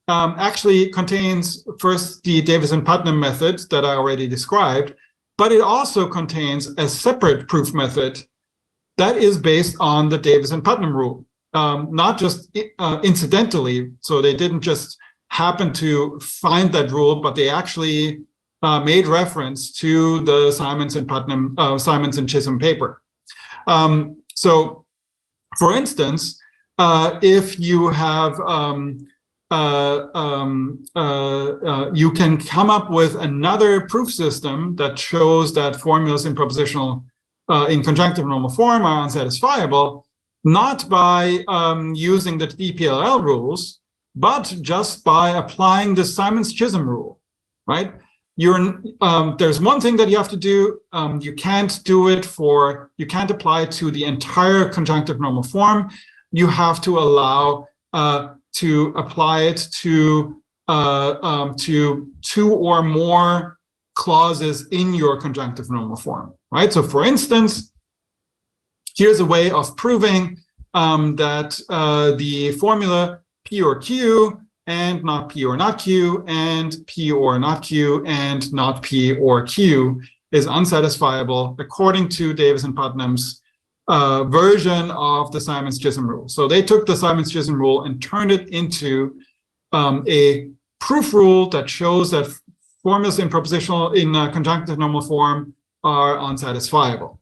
[SPEAKER 2] actually contains first the Davis and Putnam method that I already described, but it also contains a separate proof method that is based on the Davis and Putnam rule, not just incidentally. So they didn't just happen to find that rule, but they actually made reference to the Simons and Putnam, Simons and Chisholm paper. So, for instance, if you have you can come up with another proof system that shows that formulas in propositional in conjunctive normal form are unsatisfiable, not by using the DPLL rules, but just by applying the Simons-Chisholm rule, right? There's one thing that you have to do. You can't do it you can't apply it to the entire conjunctive normal form. You have to allow to apply it to 2 or more clauses in your conjunctive normal form, right? So for instance, here's a way of proving that the formula P or Q and not P or not Q and P or not Q and not P or Q is unsatisfiable according to Davis and Putnam's version of the Simons-Chisholm rule. So they took the Simons-Chisholm rule and turned it into a proof rule that shows that formulas in propositional in conjunctive normal form are unsatisfiable.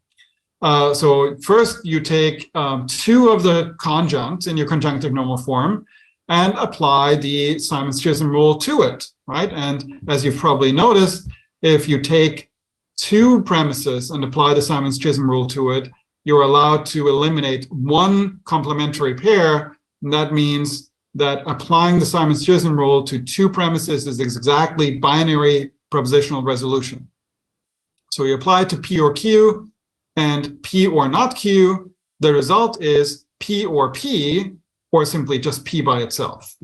[SPEAKER 2] So first you take 2 of the conjuncts in your conjunctive normal form and apply the Simons-Chisholm rule to it, right? And as you've probably noticed, if you take 2 premises and apply the Simons-Chisholm rule to it, you're allowed to eliminate 1 complementary pair. And that means that applying the Simons-Chisholm rule to 2 premises is exactly binary propositional resolution. So you apply it to P or Q and P or not Q. The result is P or P, or simply just P by itself.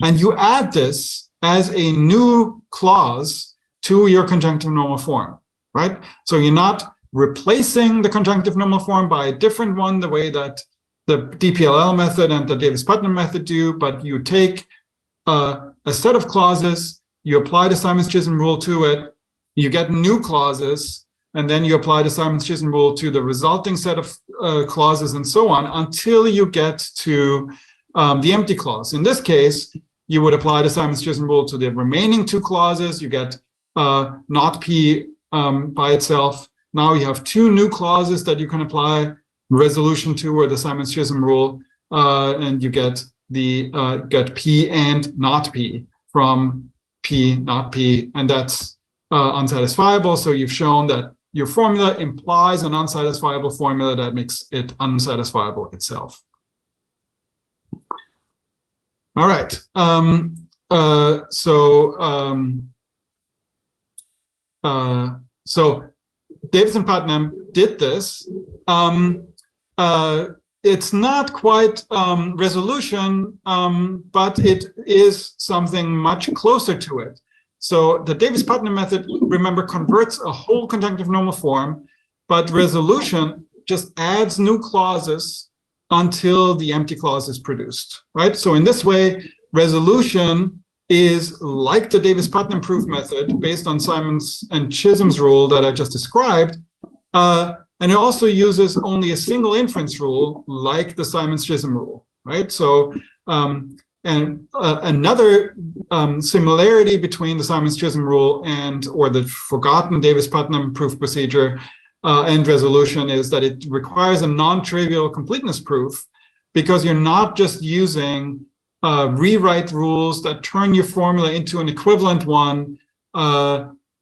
[SPEAKER 2] And you add this as a new clause to your conjunctive normal form, right? So you're not replacing the conjunctive normal form by a different one, the way that the DPLL method and the Davis-Putnam method do, but you take a set of clauses, you apply the Simons-Chisholm rule to it, you get new clauses, and then you apply the Simons-Chisholm rule to the resulting set of clauses and so on until you get to the empty clause. In this case, you would apply the Simons-Chisholm rule to the remaining 2 clauses. You get not P by itself. Now you have 2 new clauses that you can apply resolution to, or the Simons-Chisholm rule, and you get the get P and not P from P not P, and that's unsatisfiable. So you've shown that your formula implies an unsatisfiable formula that makes it unsatisfiable itself. All right. So Davis and Putnam did this. It's not quite resolution, but it is something much closer to it. So the Davis-Putnam method, remember, converts a whole conjunctive normal form, but resolution just adds new clauses until the empty clause is produced, right? So in this way, resolution is like the Davis-Putnam proof method based on Simons and Chisholm's rule that I just described. And it also uses only a single inference rule like the Simons-Chisholm rule, right? So, another similarity between the Simons-Chisholm rule or the forgotten Davis-Putnam proof procedure and resolution is that it requires a non-trivial completeness proof, because you're not just using rewrite rules that turn your formula into an equivalent one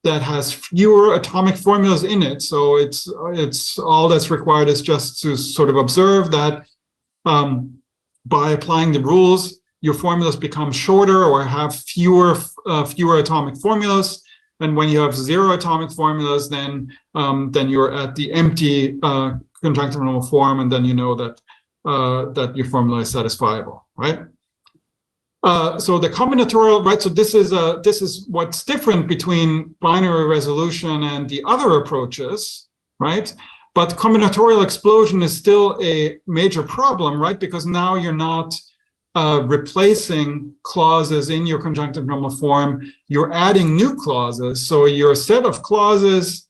[SPEAKER 2] that has fewer atomic formulas in it. So it's all that's required is just to sort of observe that by applying the rules, your formulas become shorter or have fewer atomic formulas. And when you have 0 atomic formulas, then you're at the empty conjunctive normal form, and then you know that that your formula is satisfiable, right? So the combinatorial, right? So this is what's different between binary resolution and the other approaches, right? But combinatorial explosion is still a major problem, right? Because now you're not replacing clauses in your conjunctive normal form, you're adding new clauses. So your set of clauses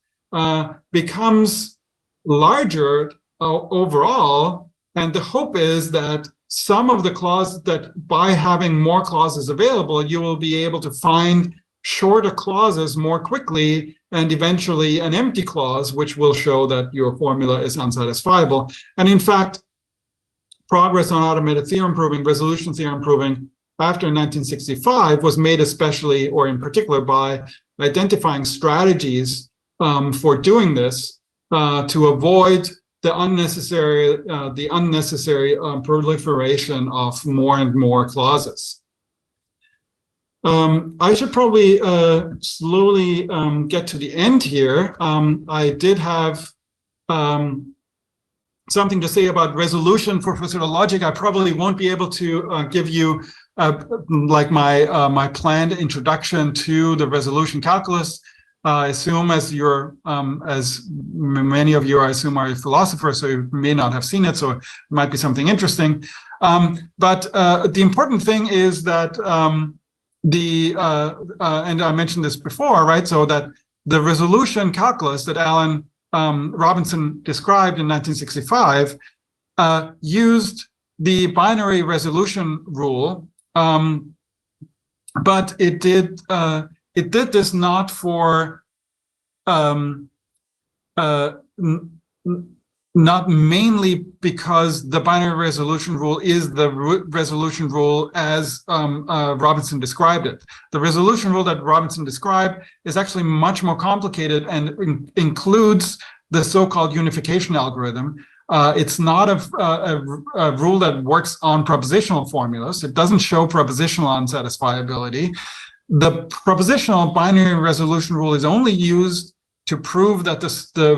[SPEAKER 2] becomes larger overall. And the hope is that some of the clauses that by having more clauses available, you will be able to find shorter clauses more quickly, and eventually an empty clause, which will show that your formula is unsatisfiable. And in fact, progress on automated theorem proving, resolution theorem proving after 1965 was made especially, or in particular, by identifying strategies for doing this to avoid the unnecessary proliferation of more and more clauses. I should probably slowly get to the end here. I did have something to say about resolution for first order logic. I probably won't be able to give you like my planned introduction to the resolution calculus. I assume as many of you, I assume, are philosophers, so you may not have seen it, so it might be something interesting. But the important thing is that and I mentioned this before, right? So that the resolution calculus that Alan Robinson described in 1965 used the binary resolution rule, but it did this not for not mainly because the binary resolution rule is the resolution rule as Robinson described it. The resolution rule that Robinson described is actually much more complicated and includes the so-called unification algorithm. It's not a rule that works on propositional formulas. It doesn't show propositional unsatisfiability. The propositional binary resolution rule is only used to prove that the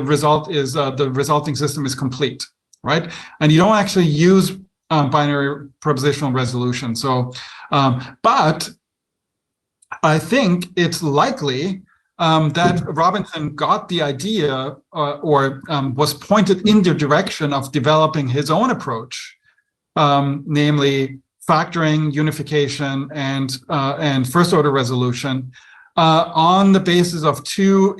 [SPEAKER 2] resulting system is complete, right? And you don't actually use binary propositional resolution. So, but I think it's likely that Robinson got the idea or was pointed in the direction of developing his own approach, namely factoring, unification, and first order resolution on the basis of two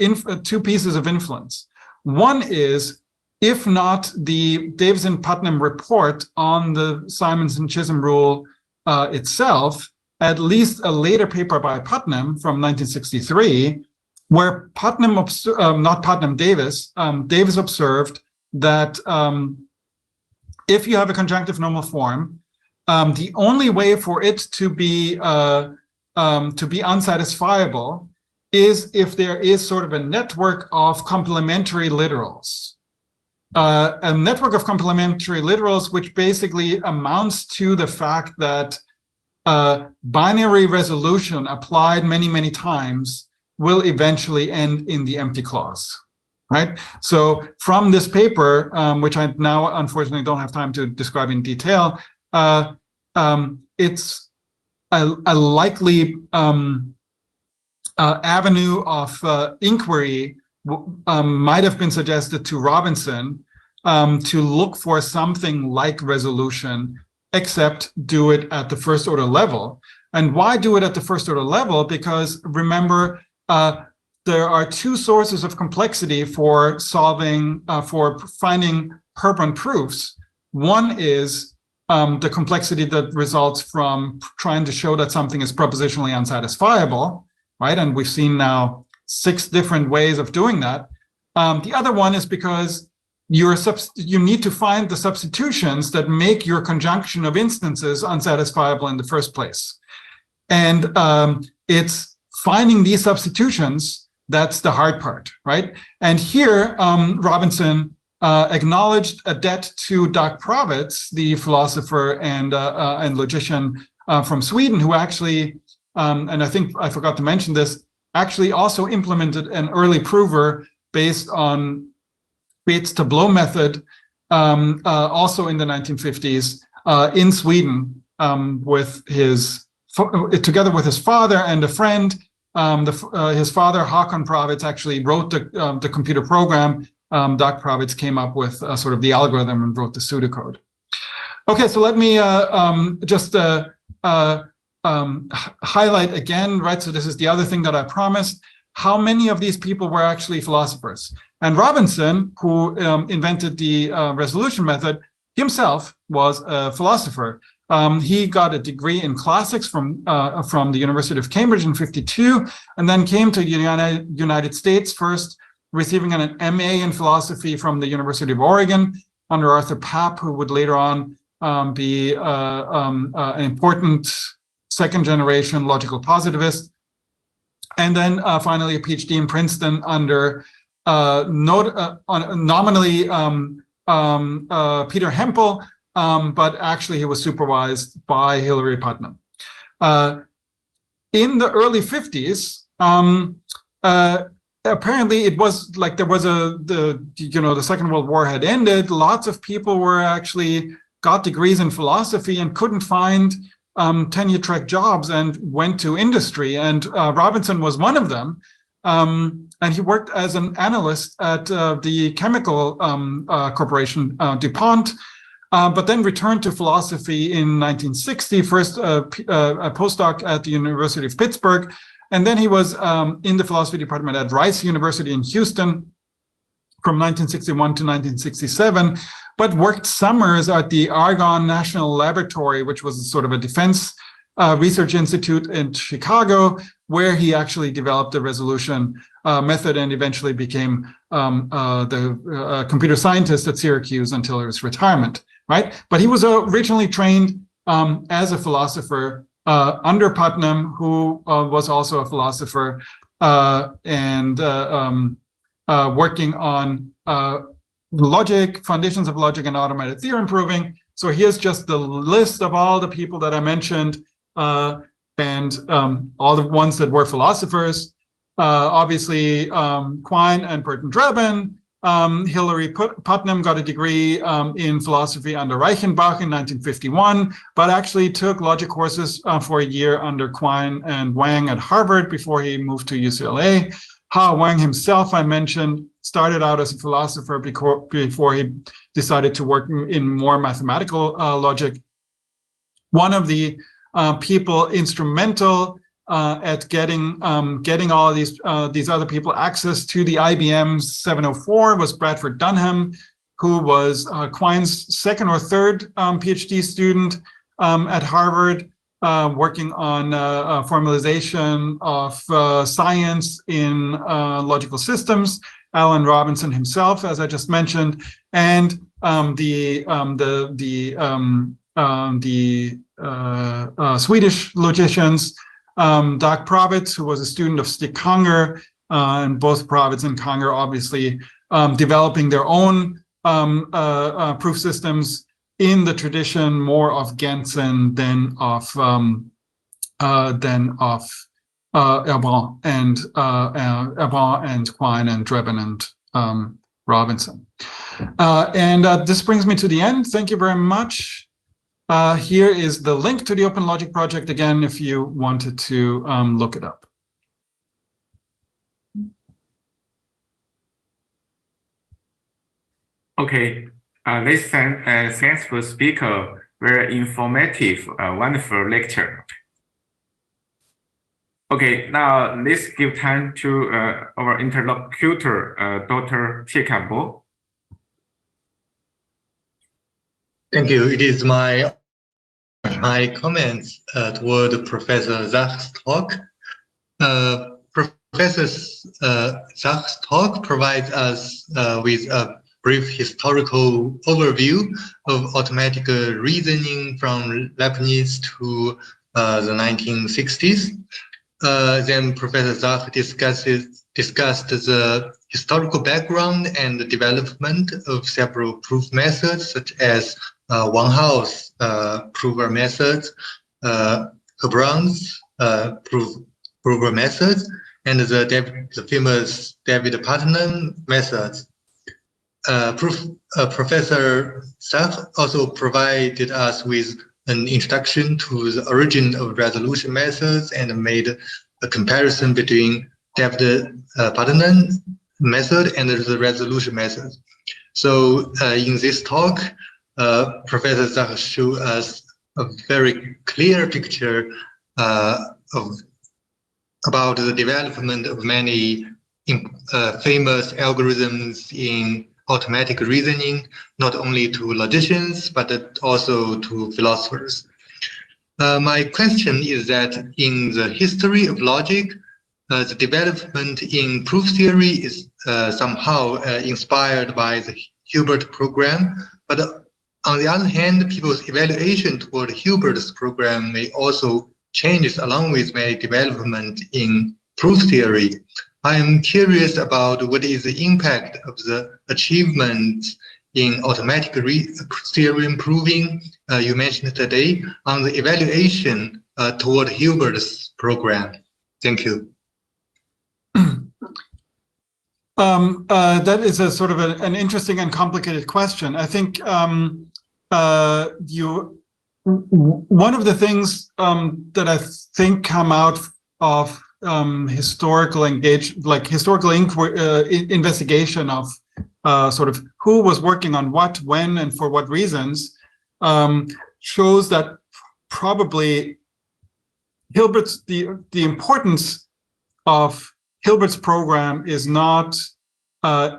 [SPEAKER 2] pieces of influence. One is, if not the Davison-Putnam report on the Simonson-Chisholm rule itself, at least a later paper by Putnam from 1963, where Davis observed that if you have a conjunctive normal form, the only way for it to be unsatisfiable is if there is sort of a network of complementary literals. A network of complementary literals, which basically amounts to the fact that binary resolution applied many, many times will eventually end in the empty clause, right? So from this paper, which I now unfortunately don't have time to describe in detail, it's a likely avenue of inquiry might have been suggested to Robinson to look for something like resolution, except do it at the first order level. And why do it at the first order level? Because remember, there are two sources of complexity for finding Herbrand proofs. One is the complexity that results from trying to show that something is propositionally unsatisfiable, right? And we've seen now 6 different ways of doing that. The other one is because you need to find the substitutions that make your conjunction of instances unsatisfiable in the first place. And it's finding these substitutions that's the hard part, right? And here, Robinson acknowledged a debt to Dag Pravits, the philosopher and logician from Sweden, who actually, and I think I forgot to mention this, actually also implemented an early prover based on Bates' tableau method, also in the 1950s in Sweden, together with his father and a friend. His father, Håkan Pravits, actually wrote the computer program. Dag Pravits came up with sort of the algorithm and wrote the pseudocode. Okay, so let me just highlight again, right? So this is the other thing that I promised. How many of these people were actually philosophers? And Robinson, who invented the resolution method, himself was a philosopher. He got a degree in classics from the University of Cambridge in '52, and then came to the United States, first receiving an MA in philosophy from the University of Oregon under Arthur Papp, who would later on be an important second-generation logical positivist, and then finally a PhD in Princeton under nominally Peter Hempel, but actually he was supervised by Hilary Putnam. In the early 50s, apparently it was like there was the Second World War had ended. Lots of people were actually got degrees in philosophy and couldn't find tenure track jobs and went to industry. And Robinson was one of them. And he worked as an analyst at the chemical corporation DuPont, but then returned to philosophy in 1960, first a postdoc at the University of Pittsburgh. And then he was in the philosophy department at Rice University in Houston from 1961 to 1967, but worked summers at the Argonne National Laboratory, which was sort of a defense research institute in Chicago, where he actually developed the resolution method and eventually became the computer scientist at Syracuse until his retirement, right? But he was originally trained as a philosopher under Putnam, who was also a philosopher and working on logic, foundations of logic and automated theorem proving. So here's just the list of all the people that I mentioned and all the ones that were philosophers. Obviously, Quine and Burton Drebin. Hilary Putnam got a degree in philosophy under Reichenbach in 1951, but actually took logic courses for a year under Quine and Wang at Harvard before he moved to UCLA. Ha Wang himself, I mentioned, started out as a philosopher before he decided to work in more mathematical logic. One of the people instrumental at getting all of these other people access to the IBM 704 was Bradford Dunham, who was Quine's second or third PhD student at Harvard, working on formalization of science in logical systems. Alan Robinson himself, as I just mentioned, and the Swedish logicians, Dag Pravitz, who was a student of Stig Kanger, and both Pravitz and Kanger obviously developing their own proof systems in the tradition more of Gentzen than of Erbrand and Quine and Drebin and Robinson. This brings me to the end. Thank you very much. Here is the link to the Open Logic project again, if you wanted to look it up.
[SPEAKER 1] Okay, thanks for speaker. Very informative, wonderful lecture. Okay, now let's give time to our interlocutor, Dr. Tia Bo.
[SPEAKER 3] Thank you. It is my comments toward Professor Zach's talk. Professor Zach's talk provides us with a brief historical overview of automatic reasoning from Leibniz to the 1960s. Then Professor Zach discussed the historical background and the development of several proof methods, such as one-house prover methods, Hebrand's prover methods, and the famous David Putnam methods. Professor Zach also provided us with an introduction to the origin of resolution methods and made a comparison between David Putnam method and the resolution method. So in this talk, Professor Zhang showed us a very clear picture about the development of many famous algorithms in automatic reasoning, not only to logicians, but also to philosophers. My question is that in the history of logic, the development in proof theory is somehow inspired by the Hilbert program, but on the other hand, people's evaluation toward Hilbert's program may also change along with my development in proof theory. I am curious about what is the impact of the achievements in automatic theorem proving you mentioned today on the evaluation toward Hilbert's program. Thank you.
[SPEAKER 2] That is a sort of an interesting and complicated question. I think one of the things that I think come out of historical investigation of sort of who was working on what, when, and for what reasons, shows that probably the importance of Hilbert's program is not the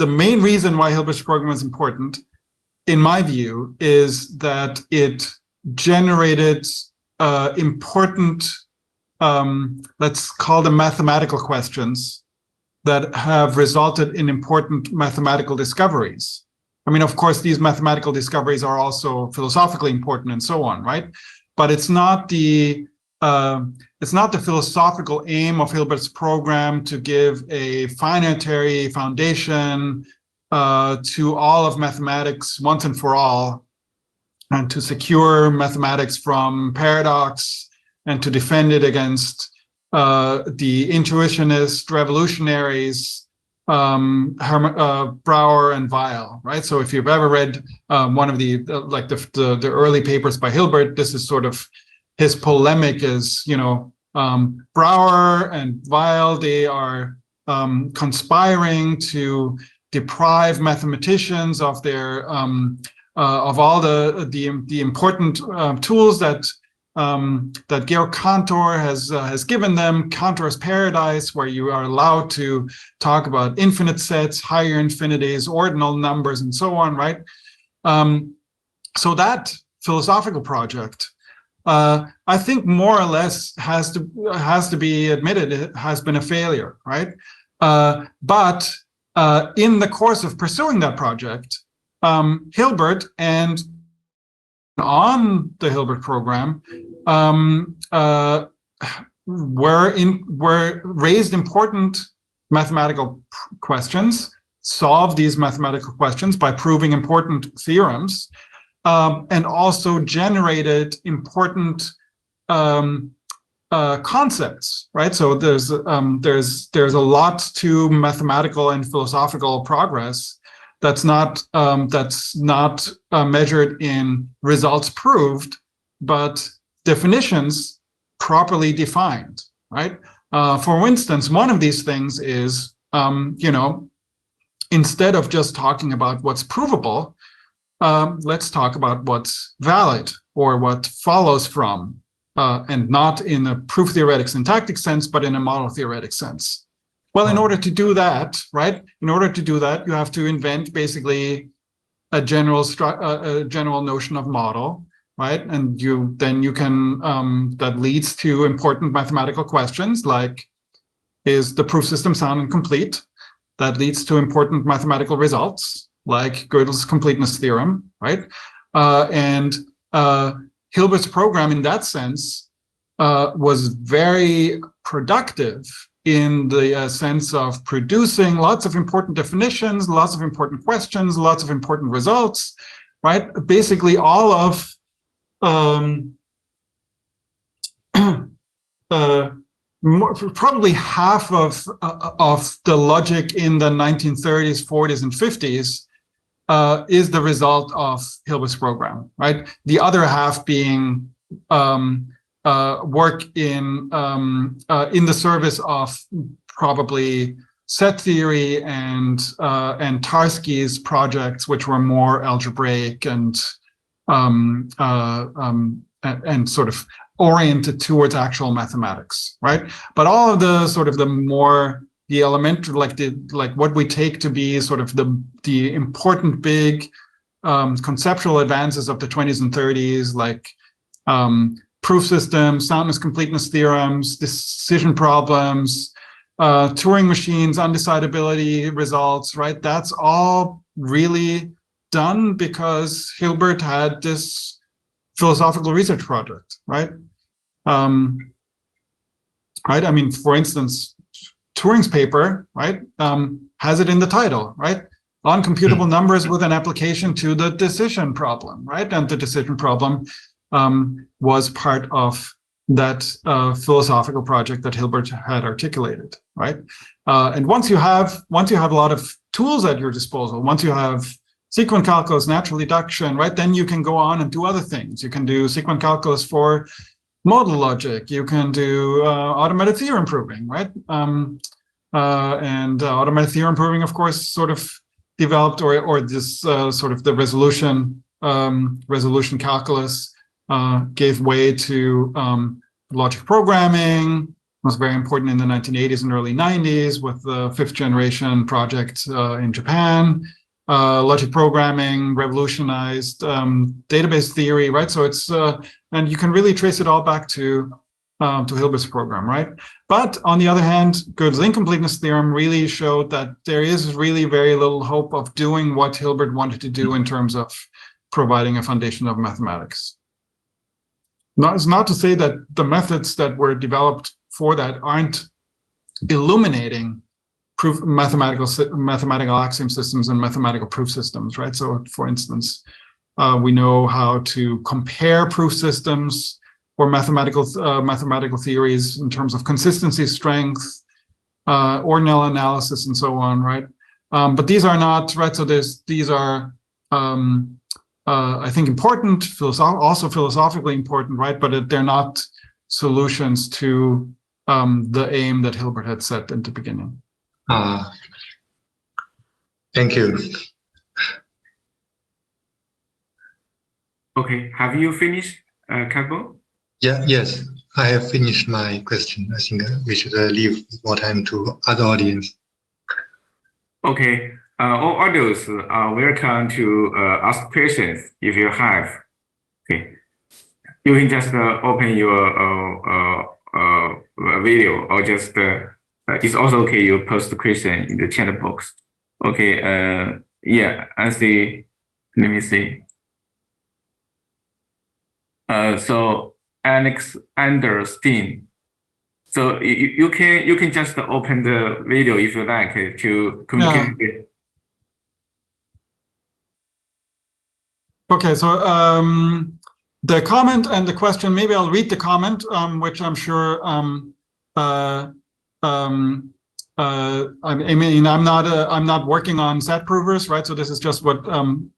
[SPEAKER 2] main reason why Hilbert's program is important, in my view, is that it generated important, let's call them mathematical questions that have resulted in important mathematical discoveries. I mean, of course, these mathematical discoveries are also philosophically important and so on, right? But it's not the philosophical aim of Hilbert's program to give a finitary foundation to all of mathematics once and for all, and to secure mathematics from paradox and to defend it against the intuitionist revolutionaries, Brouwer and Weil, right? So if you've ever read one of the early papers by Hilbert, this is sort of his polemic is, Brouwer and Weil, they are conspiring to deprive mathematicians of their of all the important tools that Georg Cantor has given them. Cantor's paradise, where you are allowed to talk about infinite sets, higher infinities, ordinal numbers, and so on, right? So that philosophical project, I think, more or less has to be admitted, it has been a failure, right? But in the course of pursuing that project, Hilbert and on the Hilbert program raised important mathematical questions, solved these mathematical questions by proving important theorems, and also generated important concepts, right? So there's a lot to mathematical and philosophical progress that's not measured in results proved, but definitions properly defined, right? For instance, one of these things is, instead of just talking about what's provable, let's talk about what's valid or what follows from, and not in a proof theoretic syntactic sense, but in a model theoretic sense. Well, in order to do that, right? In order to do that, you have to invent basically a general notion of model, right? And then you can that leads to important mathematical questions like, is the proof system sound and complete? That leads to important mathematical results like Gödel's completeness theorem, right? And Hilbert's program, in that sense, was very productive in the sense of producing lots of important definitions, lots of important questions, lots of important results, right? Basically, all of probably half of the logic in the 1930s, 40s, and 50s is the result of Hilbert's program, right? The other half being work in the service of probably set theory and Tarski's projects, which were more algebraic and sort of oriented towards actual mathematics, right? But all of the sort of the elementary, like what we take to be sort of the important big conceptual advances of the 20s and 30s, like proof systems, soundness completeness theorems, decision problems, Turing machines, undecidability results, right? That's all really done because Hilbert had this philosophical research project, right? Right. I mean, for instance, Turing's paper, right, has it in the title, right? On computable numbers with an application to the decision problem, right? And the decision problem was part of that philosophical project that Hilbert had articulated, right? And once you have a lot of tools at your disposal, once you have sequent calculus, natural deduction, right, then you can go on and do other things. You can do sequent calculus for modal logic. You can do automated theorem proving, right? And automated theorem proving, of course, sort of developed, or this sort of the resolution calculus gave way to logic programming. It was very important in the 1980s and early 90s with the 5th generation project in Japan. Logic programming revolutionized database theory, right? So it's and you can really trace it all back to Hilbert's program, right? But on the other hand, Gödel's incompleteness theorem really showed that there is really very little hope of doing what Hilbert wanted to do in terms of providing a foundation of mathematics. It's not to say that the methods that were developed for that aren't illuminating mathematical axiom systems and mathematical proof systems, right? So, for instance, we know how to compare proof systems or mathematical theories in terms of consistency, strength, ordinal analysis, and so on, right? But these are not, right? So these are, I think, important, also philosophically important, right? But they're not solutions to the aim that Hilbert had set in the beginning.
[SPEAKER 3] Thank you.
[SPEAKER 1] Okay, have you finished, Calvo?
[SPEAKER 3] Yes, I have finished my question. I think we should leave more time to other audience.
[SPEAKER 1] Okay, all others are welcome to ask questions if you have. Okay, you can just open your video, or just it's also okay. You post the question in the chat box. Okay. Yeah, I see. Let me see. So Alex Anderstein. So you can just open the video if you like to communicate.
[SPEAKER 2] Yeah. Okay, so the comment and the question, maybe I'll read the comment, which I'm sure I mean, I'm not working on set provers, right? So this is just what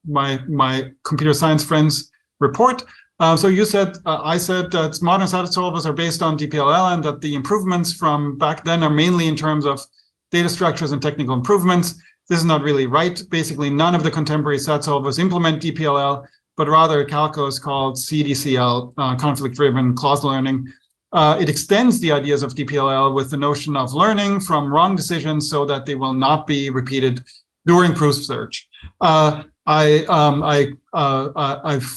[SPEAKER 2] my computer science friends report. So you said, I said that modern set solvers are based on DPLL, and that the improvements from back then are mainly in terms of data structures and technical improvements. This is not really right. Basically, none of the contemporary set solvers implement DPLL, but rather a calculus called CDCL, conflict-driven clause learning. It extends the ideas of DPLL with the notion of learning from wrong decisions so that they will not be repeated during proof search. I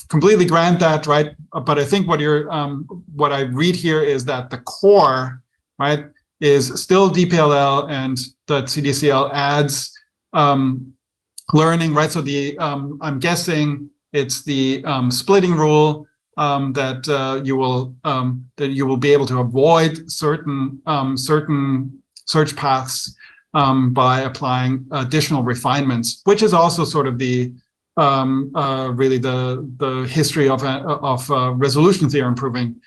[SPEAKER 2] completely grant that, right? But I think what I read here is that the core, right, is still DPLL, and that CDCL adds learning, right? So I'm guessing it's the splitting rule. That you will be able to avoid certain search paths by applying additional refinements, which is also sort of the really the history of resolution theorem proving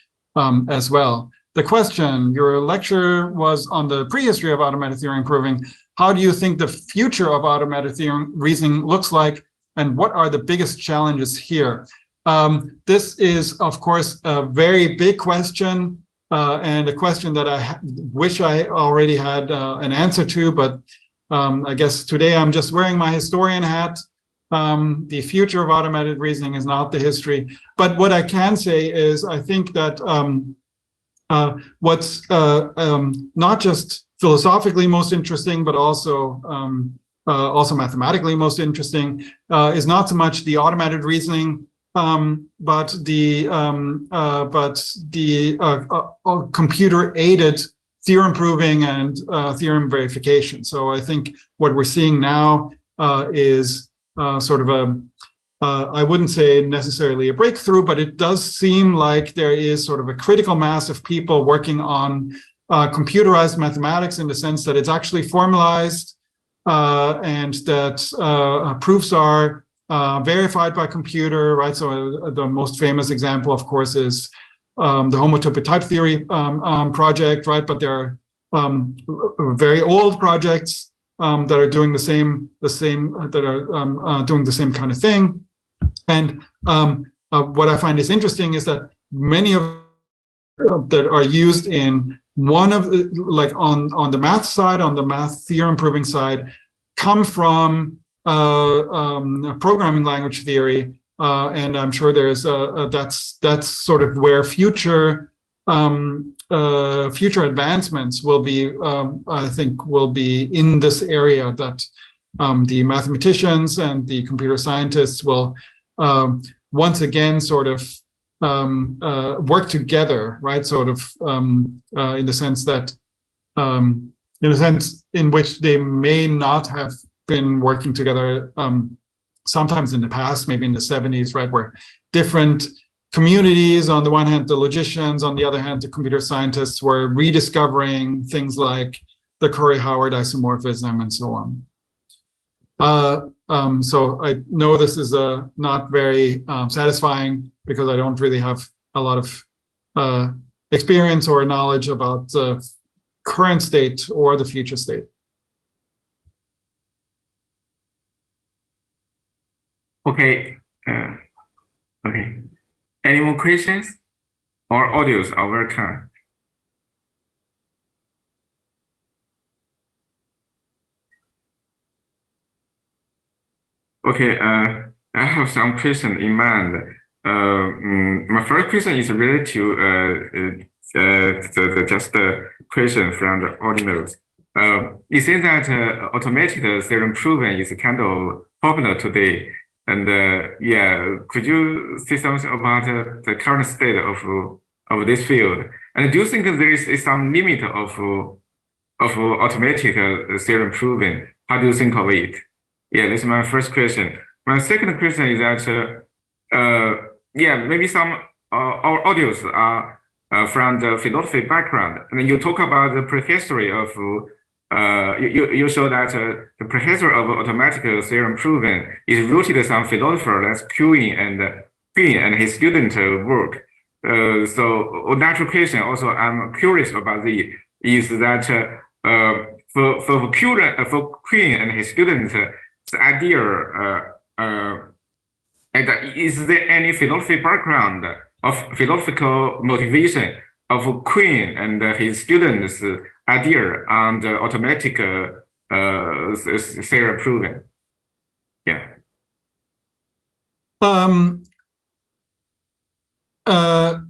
[SPEAKER 2] as well. The question, your lecture was on the prehistory of automated theorem proving. How do you think the future of automated theorem reasoning looks like, and what are the biggest challenges here? This is, of course, a very big question. and a question that I wish I already had an answer to, but I guess today I'm just wearing my historian hat. The future of automated reasoning is not the history. But what I can say is I think that what's not just philosophically most interesting, but also mathematically most interesting is not so much the automated reasoning, but the computer-aided theorem proving and theorem verification. So I think what we're seeing now is sort of I wouldn't say necessarily a breakthrough, but it does seem like there is sort of a critical mass of people working on computerized mathematics in the sense that it's actually formalized and that proofs are verified by computer, right? So the most famous example, of course, is the homotopy type theory project, right? But there are very old projects that are doing the same kind of thing. And what I find is interesting is that many of that are used in one of the, like on the math side, on the math theorem proving side, come from programming language theory, and I'm sure there's that's sort of where future advancements will be. I think will be in this area that the mathematicians and the computer scientists will once again sort of work together, right? Sort of in the sense that in a sense in which they may not have been working together sometimes in the past, maybe in the 70s, right, where different communities, on the one hand the logicians, on the other hand the computer scientists, were rediscovering things like the Curry-Howard isomorphism and so on. So I know this is not very satisfying because I don't really have a lot of experience or knowledge about the current state or the future state.
[SPEAKER 1] Okay. Okay. Any more questions? Or audios are welcome. Okay. I have some question in mind. My first question is related to just the question from the audience. It seems that automated theorem proving is kind of popular today. And yeah, could you say something about the current state of this field? And do you think there is some limit of automatic theorem proving? How do you think of it? Yeah, that's my first question. My second question is that yeah, maybe some our audience are from the philosophy background, and you talk about the prehistory of. You show that the prehistory of automatic theorem proving is rooted in some philosopher that's Quine and his student work. So natural question also I'm curious about the is that for Quine and his students, the idea and is there any philosophy background of philosophical motivation of Quine and his students' idea on the automatic theorem proving? Yeah.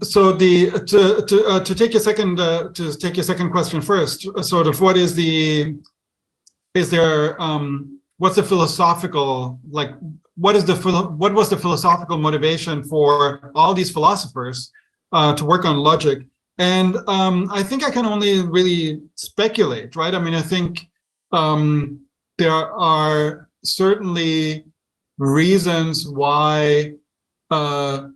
[SPEAKER 2] So to take your second question first, sort of what is the what's the philosophical, like what was the philosophical motivation for all these philosophers to work on logic? And I think I can only really speculate, right? I mean, I think there are certainly reasons why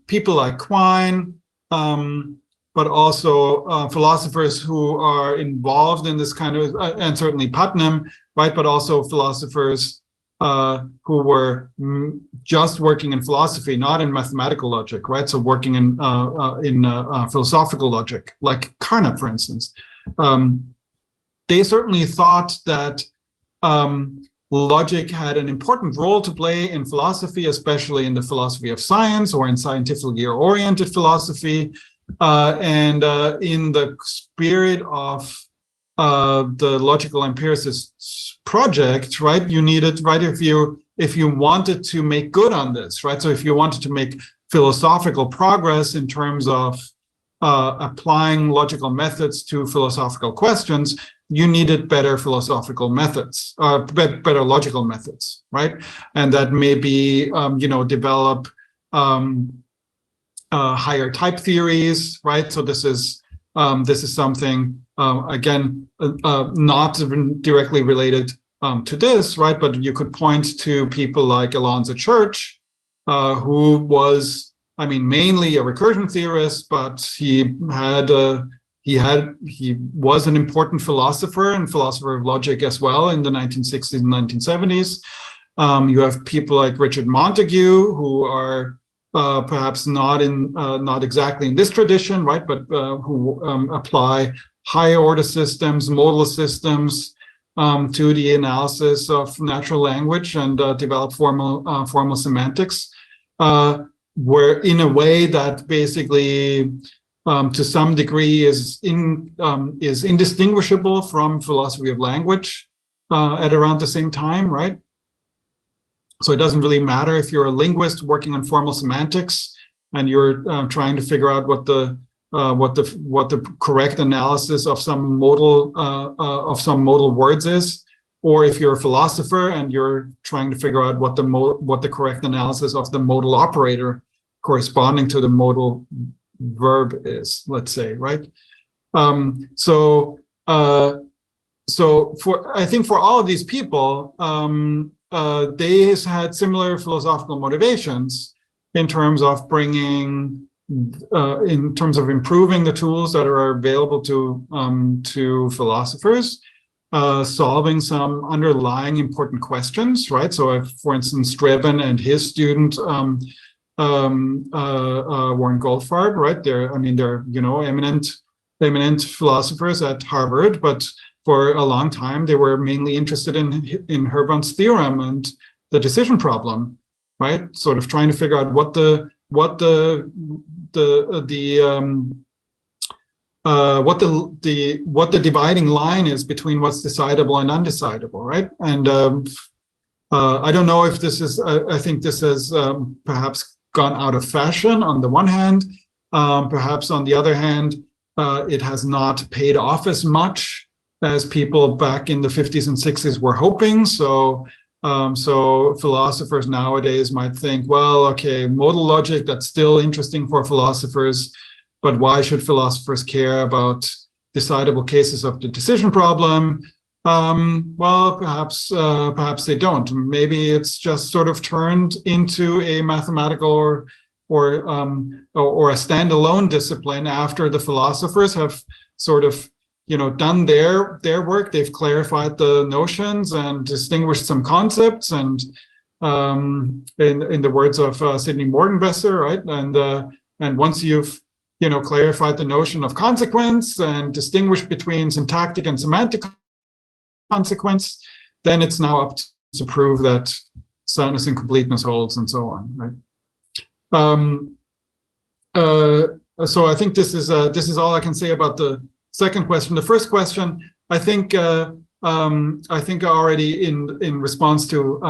[SPEAKER 2] people like Quine, but also philosophers who are involved in this kind of, and certainly Putnam, right? But also philosophers who were just working in philosophy, not in mathematical logic, right? So working in philosophical logic, like Carnap, for instance. They certainly thought that logic had an important role to play in philosophy, especially in the philosophy of science or in scientifically oriented philosophy, In the spirit of the logical empiricists project, right? You needed, right? If you wanted to make good on this, right? So if you wanted to make philosophical progress in terms of applying logical methods to philosophical questions, you needed better philosophical methods, better logical methods, right? And that may be, develop higher type theories, right? So this is something again not directly related to this, right? But you could point to people like Alonzo Church, who was, mainly a recursion theorist, but he was an important philosopher and philosopher of logic as well in the 1960s and 1970s. You have people like Richard Montague, who are perhaps not exactly in this tradition, right? But who apply higher order systems, modal systems to the analysis of natural language and develop formal semantics, where in a way that basically, to some degree, is indistinguishable from philosophy of language at around the same time, right? So it doesn't really matter if you're a linguist working on formal semantics and you're trying to figure out what the correct analysis of some modal words is, or if you're a philosopher and you're trying to figure out what the correct analysis of the modal operator corresponding to the modal verb is, let's say, right? So I think for all of these people, they had similar philosophical motivations in terms of improving the tools that are available to philosophers, solving some underlying important questions, right? So, if, for instance, Streben and his student Warren Goldfarb, right? They're eminent philosophers at Harvard, but for a long time they were mainly interested in Herbart's theorem and the decision problem, right? Sort of trying to figure out what the dividing line is between what's decidable and undecidable, right? And I don't know if this is. I think this has perhaps gone out of fashion on the one hand. Perhaps on the other hand, it has not paid off as much as people back in the 50s and 60s were hoping. So philosophers nowadays might think, well, okay, modal logic, that's still interesting for philosophers, but why should philosophers care about decidable cases of the decision problem? Well, perhaps they don't. Maybe it's just sort of turned into a mathematical or a standalone discipline after the philosophers have sort of done their work. They've clarified the notions and distinguished some concepts, and in the words of Sidney Morgenbesser, right? And once you've clarified the notion of consequence and distinguished between syntactic and semantic consequence, then it's now up to prove that soundness and completeness holds, and so on, right? So I think this is all I can say about the second question. The first question, I think already in response to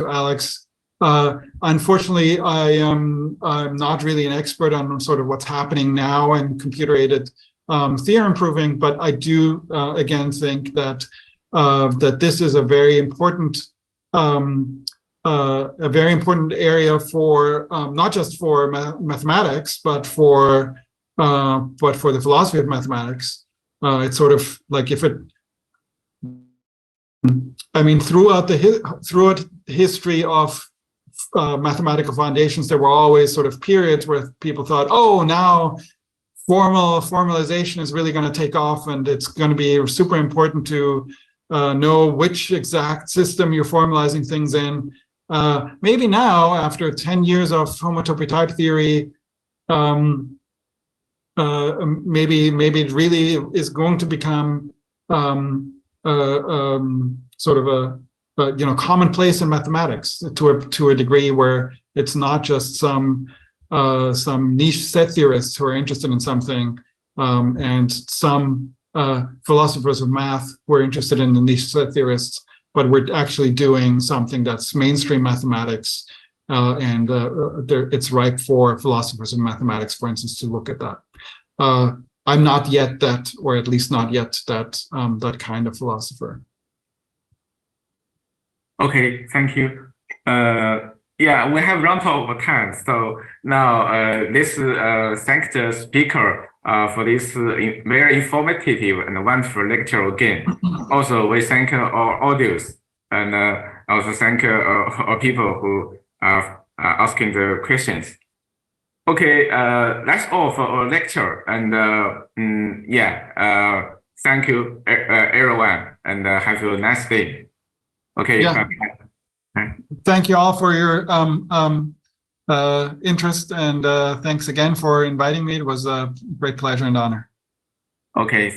[SPEAKER 2] Alex. Unfortunately, I'm not really an expert on sort of what's happening now in computer-aided theorem proving, but I do again think that this is a very important area for not just for mathematics, but for the philosophy of mathematics. It's sort of like throughout history of mathematical foundations, there were always sort of periods where people thought, oh, now formalization is really going to take off, and it's going to be super important to know which exact system you're formalizing things in. Maybe now, after 10 years of homotopy type theory, maybe it really is going to become sort of a commonplace in mathematics to a degree where it's not just some some niche set theorists who are interested in something, and some philosophers of math who are interested in the niche set theorists, but we're actually doing something that's mainstream mathematics, and it's ripe for philosophers of mathematics, for instance, to look at that. I'm not yet that, or at least not yet that, that kind of philosopher.
[SPEAKER 1] Okay, thank you. Yeah, we have run out of time, so now let's thank the speaker for this very informative and wonderful lecture again. Also, we thank our audience, and also thank our people who are asking the questions. Okay, that's all for our lecture, and thank you everyone, and have a nice day. Okay.
[SPEAKER 2] Yeah. Thank you all for your interest, and thanks again for inviting me. It was a great pleasure and honor.
[SPEAKER 1] Okay.